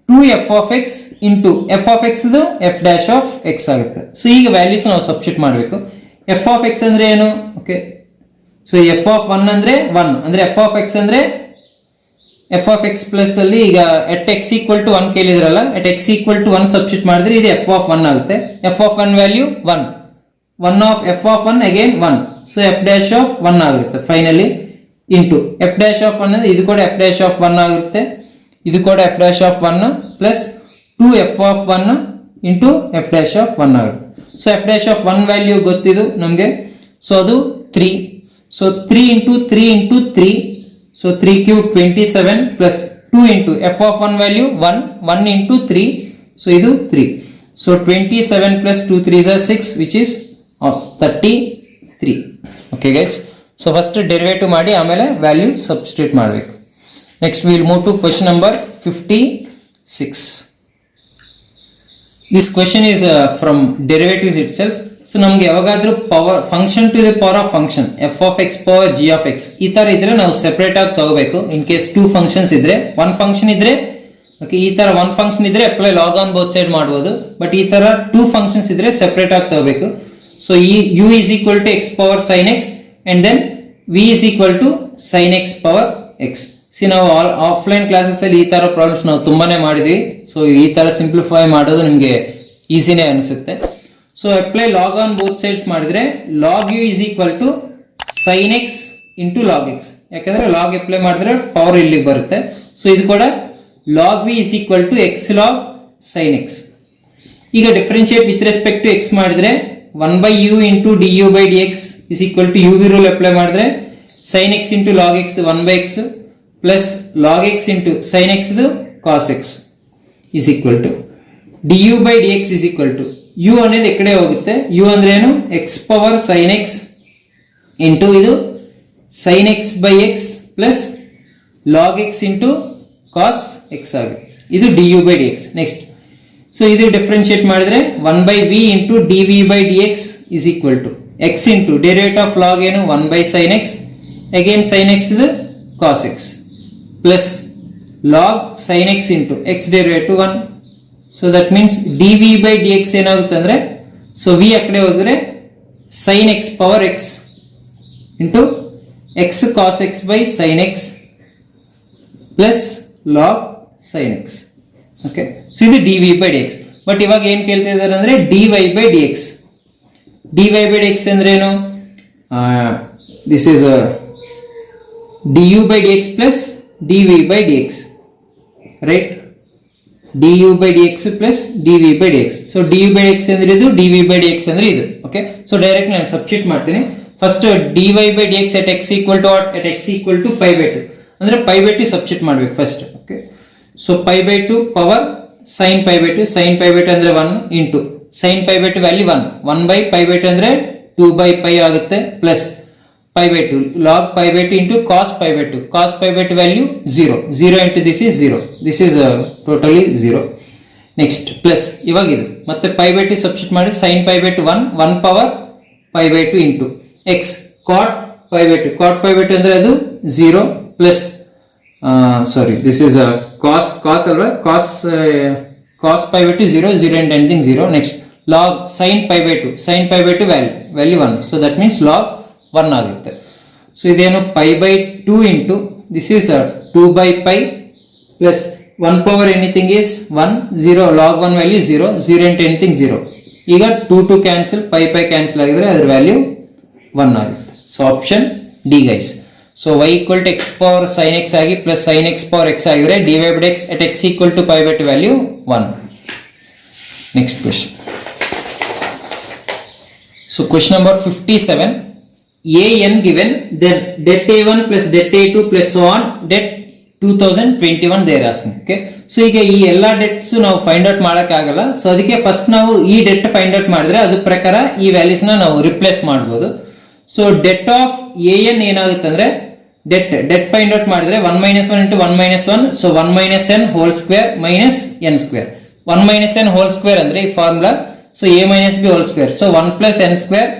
2f of x into f of x ಇದು f dash of x ಆಗುತ್ತೆ. ಸೊ ಈಗ ವ್ಯಾಲ್ಯೂಸ್ ನಾವು ಸಬ್ಸ್ಟಿಟ್ಯೂಟ್ ಮಾಡಬೇಕು. f of x ಅಂದ್ರೆ ಏನು, ಓಕೆ, ಸೊ f of 1 ಅಂದ್ರೆ 1 ಅಂದ್ರೆ f of x ಅಂದ್ರೆ f of x ಪ್ಲಸ್ ಅಲ್ಲಿ ಈಗ at x equal to 1 ಕೇಳಿದ್ರಲ್ಲ, at x equal to 1 substitute ಮಾಡಿದ್ರೆ ಇದು f of 1 ಆಗುತ್ತೆ. f of 1 value 1 of f of 1 again 1. So f dash of 1 ಆಗುತ್ತೆ finally into f dash of 1 ಅಂದ್ರೆ ಇದು ಕೂಡ f dash of 1 ಆಗುತ್ತೆ, ಇದು ಕೂಡ f dash of 1 plus 2f of 1 into f dash of 1 ಆಗುತ್ತೆ. So f dash of 1 value ಗೊತ್ತಿದು ನಮಗೆ, ಸೊ ಅದು 3. So 3 into 3 into 3. So 3 cube 27 plus 2 into f of 1 value 1 into 3. So ಇದು 3. So 27 plus 2 3s are 6 which is 33. Okay guys. So first derivative ಮಾಡಿ ಆಮೇಲೆ value substitute ಮಾಡಬೇಕು. Next we will move to question number 56. This question is from derivatives itself. So ನಮ್ಗೆ ಯಾವಾಗಾದ್ರೂ power function to the power of function f of x power g of x ಈ ತರ ಇದ್ರೆ ನಾವು ಸೆಪರೇಟ್ ಆಗಿ ತಗೋಬೇಕು. ಇನ್ ಕೇಸ್ 2 ಫಂಕ್ಷನ್ಸ್ ಇದ್ರೆ, 1 ಫಂಕ್ಷನ್ ಇದ್ರೆ ಓಕೆ, ಈ ತರ 1 ಫಂಕ್ಷನ್ ಇದ್ರೆ apply log on both side ಮಾಡಬಹುದು. ಬಟ್ ಈ ತರ 2 ಫಂಕ್ಷನ್ಸ್ ಇದ್ರೆ ಸೆಪರೇಟ್ ಆಗಿ ತಗೋಬೇಕು. ಸೊ ಈ u is equal to x power sin x and then v is equal to sin x power x. ನಾವು ಆಫ್ಲೈನ್ ಕ್ಲಾಸಸ್ ಅಲ್ಲಿ ಈ ತರ ಪ್ರಾಬ್ಲಮ್ಸ್ ನಾವು ತುಂಬಾನೇ ಮಾಡಿದ್ವಿ. ಸೊ ಈ ತರ ಸಿಂಪ್ಲಿಫೈ ಮಾಡೋದು ನಿಮ್ಗೆ ಈಸಿನೇ ಅನಿಸುತ್ತೆ. So apply log on both sides ಮಾಡಿದ್ರೆ log u is equal to sine x into log x, ಯಾಕಂದ್ರೆ ಲಾಗ್ ಅಪ್ಲೈ ಮಾಡಿದ್ರೆ ಪವರ್ ಇಲ್ಲಿಗೆ ಬರುತ್ತೆ. ಸೊ ಇದು ಕೂಡ log v is equal to x log sine x. ಈಗ differentiate with respect to x ಮಾಡಿದ್ರೆ 1 by u into d you by D x is equal to u v rule apply ಮಾಡಿದ್ರೆ sine x into log x 1 by x plus log x into sine x cos x is equal to d you by D x is equal to u అనేది ಎಕಡೆ ಹೋಗುತ್ತೆ, ಯು ಅಂದ್ರೆ ಏನು, x power sine x into ಇದು sine x by x plus log x into cos x ಆಗುತ್ತೆ. ಇದು d you by D x. Next so ಇದು ಡಿಫ್ರೆನ್ಶಿಯೇಟ್ ಮಾಡಿದ್ರೆ 1 by v into d V by D x is equal to x into derivative of log ಏನು 1 by sine x again sine x ಇದು cos x plus log sine x into x derivative 1. So that means d V by D x ಏನಾಗುತ್ತೆ ಅಂದ್ರೆ, ಸೊ ವಿ ಆ ಕಡೆ ಹೋದ್ರೆ sine x power x into x cos x by sine x plus log sine x. Okay, so ಇದು D V by D x. But ಇವಾಗ ಏನ್ ಕೇಳ್ತಾ ಇದ್ದಾರೆ ಅಂದ್ರೆ d Y by D X. D Y by D X ಅಂದ್ರೆ ಏನು, this is D you by D X plus D V by D X, right? D you by D X plus D V by D X. So D you by X ಅಂದ್ರೆ ಇದು, D V by D X ಅಂದ್ರೆ ಇದು. ಓಕೆ, ಸೊ ಡೈರೆಕ್ಟ್ ನಾನು ಸಬ್ಸ್ಟಿಟ್ಯೂಟ್ ಮಾಡ್ತೀನಿ. First D Y by D X at X equal to what, at X equal to pi by 2 ಅಂದ್ರೆ ಪೈ ಬೈ 2 ಸಬ್ಸ್ಟಿಟ್ಯೂಟ್ ಮಾಡ್ಬೇಕು first. Okay, so pi by 2 power sine pi by 2, sine pi by 2 ಅಂದ್ರೆ 1 into sine pi by 2 value 1 by pi by 2 ಅಂದ್ರೆ 2 ಬೈ ಪೈ ಆಗುತ್ತೆ plus pi by 2 log pi by 2 into cos pi by 2, cos pi by 2 value 0 into this is 0, this is totally 0. Next plus ಇವಾಗ ಇದು ಮತ್ತೆ ಪೈ ಬೈ 2 ಸಬ್ಸ್ಟಿಟ್ಯೂಟ್ ಮಾಡಿ sine pi by 2 1 power pi by 2 into X cot pi by 2, cot pi by 2 ಅಂದ್ರೆ ಅದು 0 plus sorry this is cos ಅಲ್ವಾ, cos pi by 2 0 into anything 0. Next log sine pi by 2, sine pi by 2 value 1, so that means log 1 ಆಗುತ್ತೆ. ಸೊ ಇದೇನು pi by 2 into this is 2 by pi plus 1 power anything is 1 0 log 1 value 0 into anything 0. ಈಗ 2 ಕ್ಯಾನ್ಸಲ್, ಪೈ ಕ್ಯಾನ್ಸಲ್ ಆಗಿದ್ರೆ ಅದ್ರ ವ್ಯಾಲ್ಯೂ 1 ಆಗುತ್ತೆ. So option D guys. So y equal to x power sine x ಆಗಿ plus sine x power x ಆಗಿದ್ರೆ d Y by x at X equal to pi by 2 value 1. Next question. So question number 57. an given, then debt a1 plus debt a2 plus so on, debt 2021 they are asking. Okay, so ಈಗ ಈ ಎಲ್ಲಾ ಡೆಟ್ಸ್ ನಾವು ಫೈಂಡ್ ಔಟ್ ಮಾಡಕ್ ಆಗಲ್ಲ. ಸೊ ಅದಕ್ಕೆ ಫಸ್ಟ್ ನಾವು ಈ ಡೆಟ್ ಫೈಂಡ್ ಔಟ್ ಮಾಡಿದ್ರೆ ಅದ್ರ ಪ್ರಕಾರ ಈ ವ್ಯಾಲ್ಯೂಸ್ ನ ನಾವು ರಿಪ್ಲೇಸ್ ಮಾಡಬಹುದು. ಸೊ ಡೆಟ್ ಆಫ್ an ಏನಾಗುತ್ತೆ ಅಂದ್ರೆ ಡೆಟ್ ಫೈಂಡ್ ಔಟ್ ಮಾಡಿದ್ರೆ 1 - 1 into 1 - 1, so 1 - n whole square minus n square. 1 - n hole square ಅಂದ್ರೆ ಈ formula, so a - b whole square, so 1 + n square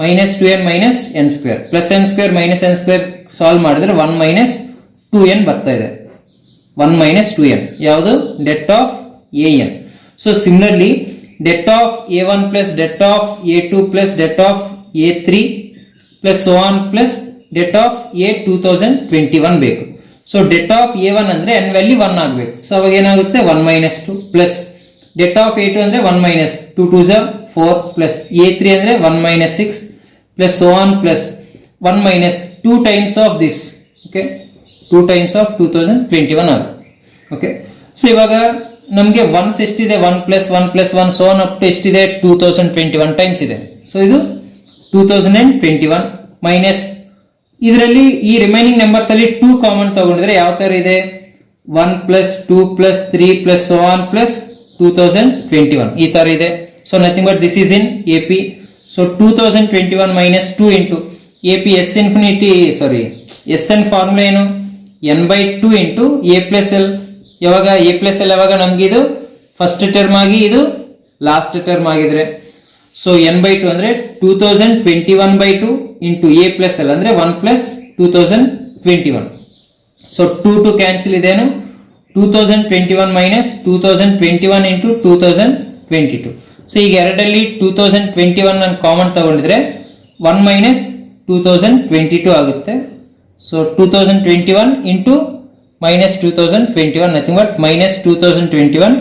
minus 2n minus n square plus n square minus n square solve ಮಾಡಿದ್ರೆ 1 - 2n ಬರ್ತಾ ಇದೆ. 1 - 2n ಯಾವುದು, debt of an. So similarly debt of a1 plus debt of a2 plus debt of a3 plus so on plus debt of a 2021 ಬೇಕು. ಸೊ ಡೆಟ್ ಆಫ್ a1 ಅಂದ್ರೆ n ವ್ಯಾಲ್ಯೂ 1 ಆಗಬೇಕು. ಸೊ ಅವಾಗ ಏನಾಗುತ್ತೆ 1 - 2 ಪ್ಲಸ್ ಡೆಟ್ ಆಫ್ a2 ಅಂದ್ರೆ 1 - 2 2 4 ಪ್ಲಸ್ a3 ಅಂದ್ರೆ 1 - 6 plus so on plus 1 - 2 times of this. Okay, 2 times of 2021 ಆಗುತ್ತೆ. ಓಕೆ, ಸೊ ಇವಾಗ ನಮಗೆ ಒನ್ಸ್ ಎಷ್ಟಿದೆ 1 + 1 + 1 ಸೋ ಆನ್ ಅಪ್ ಟು ಎಷ್ಟಿದೆ 2021 ಟೈಮ್ಸ್ ಇದೆ. ಸೊ ಇದು 2021 ಮೈನಸ್ ಇದರಲ್ಲಿ ಈ ರಿಮೈನಿಂಗ್ ನಂಬರ್ಸ್ ಅಲ್ಲಿ 2 ಕಾಮನ್ ತಗೊಂಡಿದ್ರೆ ಯಾವ ತರ ಇದೆ 1 + 2 + 3 + so on + 2021 ಈ ತರ ಇದೆ. So nothing but this is in AP. So 2021 - 2 into AP S infinity sorry SN formula ಏನು n/2 ಇಂಟು a + l. ಯಾವಾಗ a + l ಯಾವಾಗ ನಮ್ಗೆ ಇದು ಫಸ್ಟ್ ಟರ್ಮ್ ಆಗಿ ಇದು ಲಾಸ್ಟ್ ಟರ್ಮ್ ಆಗಿದ್ರೆ, ಸೊ n/2 ಅಂದ್ರೆ 2021/2 ಇಂಟು a + l ಅಂದ್ರೆ 1 + 2021. ಸೊ 2 ಕ್ಯಾನ್ಸಲ್ ಇದೇನು 2021 - 2021 ಇಂಟು 2022. ಸೊ ಈಗ ಎರಡಲ್ಲಿ 2021 ನಾನು ಕಾಮನ್ ತಗೊಂಡಿದ್ರೆ 1 - 2022 ಆಗುತ್ತೆ. So 2021 into -2021 nothing but -2021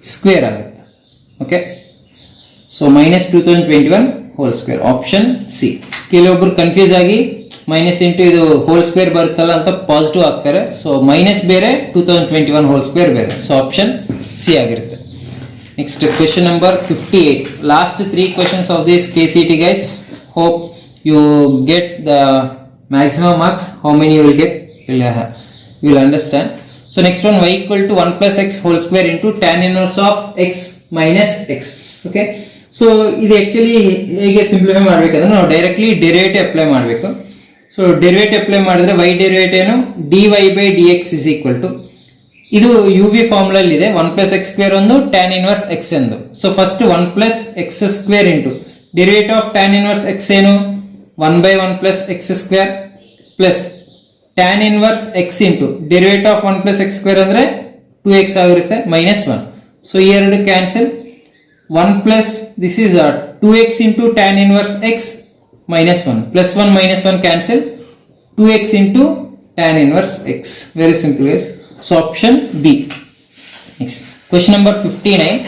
square ಆಗುತ್ತೆ. Okay, so -2021 whole square option C. ಕೆಲವೊಬ್ರು ಕನ್ಫ್ಯೂಸ್ ಆಗಿ ಮೈನಸ್ ಇಂಟು ಇದು ಹೋಲ್ ಸ್ಕ್ವೇರ್ ಬರುತ್ತಲ್ಲ ಅಂತ ಪಾಸಿಟಿವ್ ಆಗ್ತಾರೆ. ಸೊ ಮೈನಸ್ ಬೇರೆ 2021 ಹೋಲ್ ಸ್ಕ್ವೇರ್ ಬೇರೆ. ಸೊ ಆಪ್ಷನ್ ಸಿ ಆಗಿರುತ್ತೆ. Next question number 58. Last 3 questions of this KCET guys. Hope you get the maximum marks. How many you will get? you will understand. So next one, y equal to 1 plus x whole square into tan inverse of x minus x. Okay, so ಇದು ಆಕ್ಚುಲಿ ಹೇಗೆ ಸಿಂಪ್ಲಿಫೈ ಮಾಡಬೇಕಂದ್ರೆ ನಾವು ಡೈರೆಕ್ಟ್ಲಿ ಡೆರಿವೇಟಿವ್ ಅಪ್ಲೈ ಮಾಡಬೇಕು. ಸೊ ಡೆರಿವೇಟಿವ್ ಅಪ್ಲೈ ಮಾಡಿದ್ರೆ y ಡೆರಿವೇಟಿವ್ ಏನು dy by dx is equal to, ಇದು ಯು ವಿ ಫಾರ್ಮುಲಾ ಇದೆ, 1 plus x square ಒಂದು tan inverse x ಎಂದು. So first 1 plus x square into derivative of tan inverse x ಏನು 1 by 1 plus x square plus tan inverse x into derivative of 1 plus x square ಅಂದ್ರೆ 2x ಆಗಿರುತ್ತೆ minus 1. ಸೊ ಈ ಎರಡು cancel, 1 plus this is 2x into tan inverse x minus 1 plus 1 minus 1 cancel, 2x into tan inverse x. Very simple guys. So option B. Next question number 59.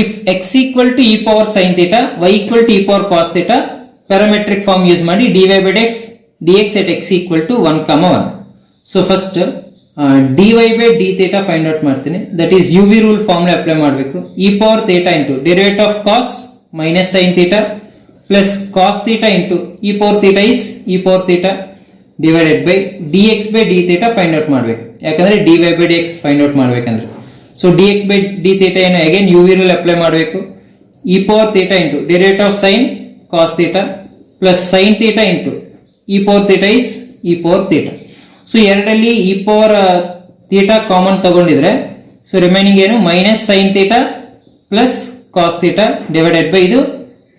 If x equal to e power sin theta, y equal to e power cos theta, parametric form use ಮಾಡಿ dy by dx at x equal to 1, 1. So first dy by d theta find out ಮಾಡ್ತೀನಿ, that is uv rule formula apply ಮಾಡಬೇಕು. e power theta into derivative of cos minus sin theta plus cos theta into e power theta is e power theta divided by dx by d theta find out ಮಾಡಬೇಕು. ಯಾಕಂದ್ರೆ dy by dx find out ಮಾಡಬೇಕಂದ್ರೆ, so dx by d theta ಏನು again uv rule apply ಮಾಡಬೇಕು. e power theta into derivative of sin cos theta plus sin theta into e power theta is e power theta. So ಎರಡರಲ್ಲಿ e power theta ಕಾಮನ್ ತಗೊಂಡಿದ್ರೆ ಸೊ ರಿಮೈನಿಂಗ್ ಏನು minus sin theta plus cos theta divided by ಇದು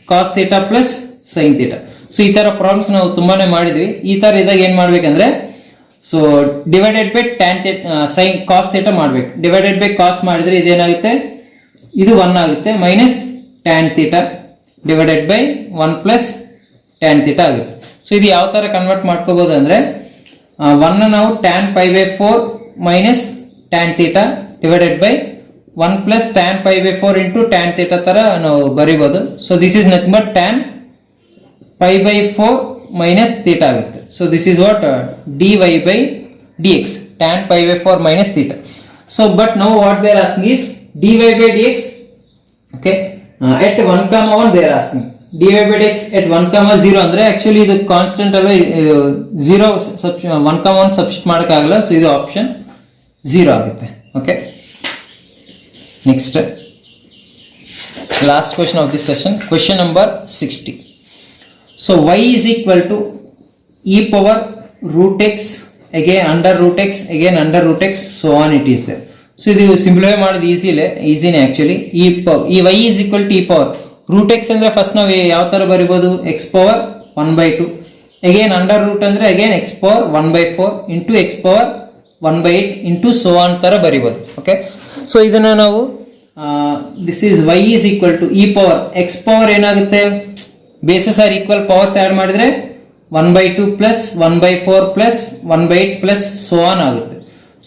cos theta plus sin theta. So ಈ ತರ ಪ್ರಾಬ್ಲಮ್ಸ್ ನಾವು ತುಂಬಾನೇ ಮಾಡಿದ್ವಿ. ಈ ತರ ಇದಾಗ ಏನ್ ಮಾಡ್ಬೇಕಂದ್ರೆ so divided by tan sin cos theta ಮಾಡ್ಬೇಕು. ಡಿವೈಡೆಡ್ ಬೈ cos ಮಾಡಿದ್ರೆ ಇದೇನಾಗುತ್ತೆ, ಇದು 1 ಆಗುತ್ತೆ, minus tan theta divided by 1 plus tan theta ಆಗುತ್ತೆ. ಸೊ ಇದು ಯಾವ ತರ ಕನ್ವರ್ಟ್ ಮಾಡ್ಕೋಬಹುದು ಅಂದ್ರೆ 1 ನಾವು tan pi by 4 minus tan theta divided by 1 plus tan pi by 4 into tan theta ತರ ನಾವು ಬರೀಬಹುದು. So this is nothing but tan pi by 4 minus theta ಆಗುತ್ತೆ. So this is what dy by dx, tan pi by 4 minus theta. So but now what they are asking is dy by dx, okay, at 1, 1 they are asking dy by dx at 1, 0 ಅಂದ್ರೆ ಆಕ್ಚುಲಿ ಇದು ಕಾನ್ಸ್ಟೆಂಟ್ ಅಲ್ವಾ, 0 1, 1 ಸಬ್ಸ್ಟಿಟ್ಯೂಟ್ ಮಾಡೋಕ್ಕಾಗಲ್ಲ. ಸೊ ಇದು ಆಪ್ಷನ್ 0 ಆಗುತ್ತೆ. Okay, next last question of this session, question number 60. So y is equal to e power root x again under root x again under root x so on it is there. So ಇದು ಸಿಂಪ್ಲಿಫೈ ಮಾಡೋದು ಈಸಿನೇ ಆಕ್ಚುಲಿ. ಈ y is equal to e power root x ಅಂದ್ರೆ ಫಸ್ಟ್ ನಾವು ಯಾವ ತರ ಬರಿಬಹುದು, x power 1/2 again under root ಅಂದ್ರೆ again x power 1/4 into x power 1/8 into so on ತರ ಬರಿಬಹುದು. ಓಕೆ, ಸೊ ಇದನ್ನ ನಾವು this is y is equal to e power x power ಏನಾಗುತ್ತೆ, bases are equal, powers add ಮಾಡಿದ್ರೆ 1/2 plus 1/4 plus 1/8 plus so on ಆಗುತ್ತೆ.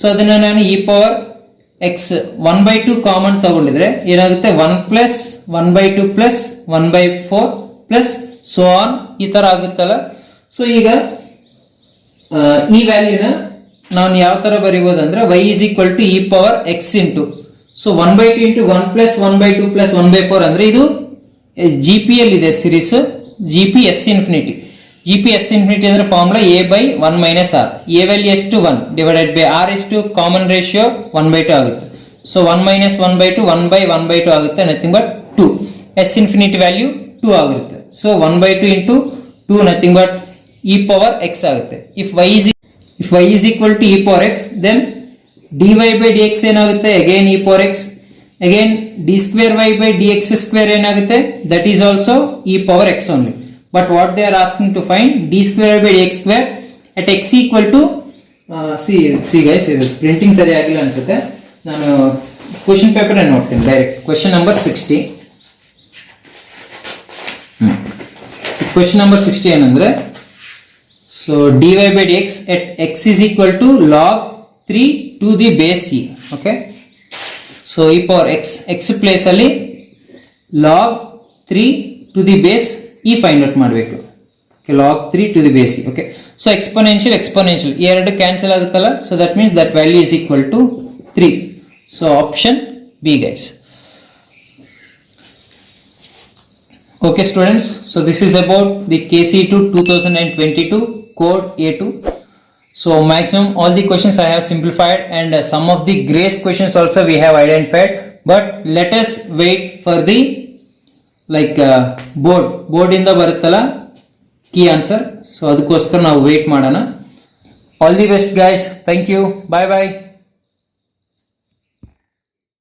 ಸೊ ಅದನ್ನ ನಾನು ಇ ಪವರ್ x 1/2 ಕಾಮನ್ ತಗೊಂಡಿದ್ರೆ ಏನಾಗುತ್ತೆ 1 plus 1/2 plus 1/4 plus so on ಈ ತರ ಆಗುತ್ತಲ್ಲ. ಸೊ ಈಗ ಈ ವ್ಯಾಲ್ಯೂನ ನಾನು ಯಾವ ತರ ಬರೀಬಹುದು ಅಂದ್ರೆ y is equal to e power x into, so 1/2 into 1 plus 1/2 plus 1/4 ಅಂದ್ರೆ ಇದು GPL ಇದೆ series, GPS infinity. GPS infinity ಅಂದ್ರೆ formula a by 1 minus r, a value ಎಷ್ಟು 1 ಡಿವೈಡೆಡ್ ಬೈ r ಎಷ್ಟು ಕಾಮನ್ ರೇಷಿಯೋ 1/2 ಆಗುತ್ತೆ. ಸೊ 1 minus 1/2 1 by 1/2 ಆಗುತ್ತೆ, nothing but 2. s infinity value 2 ಆಗುತ್ತೆ. So 1/2 into 2 nothing but e power x ಆಗುತ್ತೆ. if y is equal to e power x then dy by dx ಏನಾಗುತ್ತೆ, again e power x, again d square y by dx square ಏನಾಗುತ್ತೆ, that is also e power x only. But what they are asking to find d square by dx square at x equal to see guys, ಇದು ಪ್ರಿಂಟಿಂಗ್ ಸರಿ ಆಗಿಲ್ಲ ಅನ್ಸುತ್ತೆ, ನಾನು ಕ್ವೆಶ್ಚನ್ ಪೇಪರ್ ಅನ್ನು ನೋಡ್ತೀನಿ direct. Question number 60. Question number 60 ಏನಂದ್ರೆ, so dy by dx at x is equal to log 3 to the base e. Okay, so e power x place ಅಲ್ಲಿ log 3 to the base e find out ಮಾಡಬೇಕು. log 3 to the base e. Okay, so exponential ಈ ಎರಡು ಕ್ಯಾನ್ಸಲ್ ಆಗುತ್ತಲ್ಲ, so that means that value is equal to 3. So option B guys. Okay students, so this is about the KC2 2022 code A2. So maximum all the questions I have simplified, and some of the grace questions also we have identified, but let us wait for the board ಇಂದ ಬರುತ್ತಲ್ಲ key answer. So ಅದಕ್ಕೋಸ್ಕರ ನಾವು wait ಮಾಡೋಣ. All the best guys, thank you, bye bye.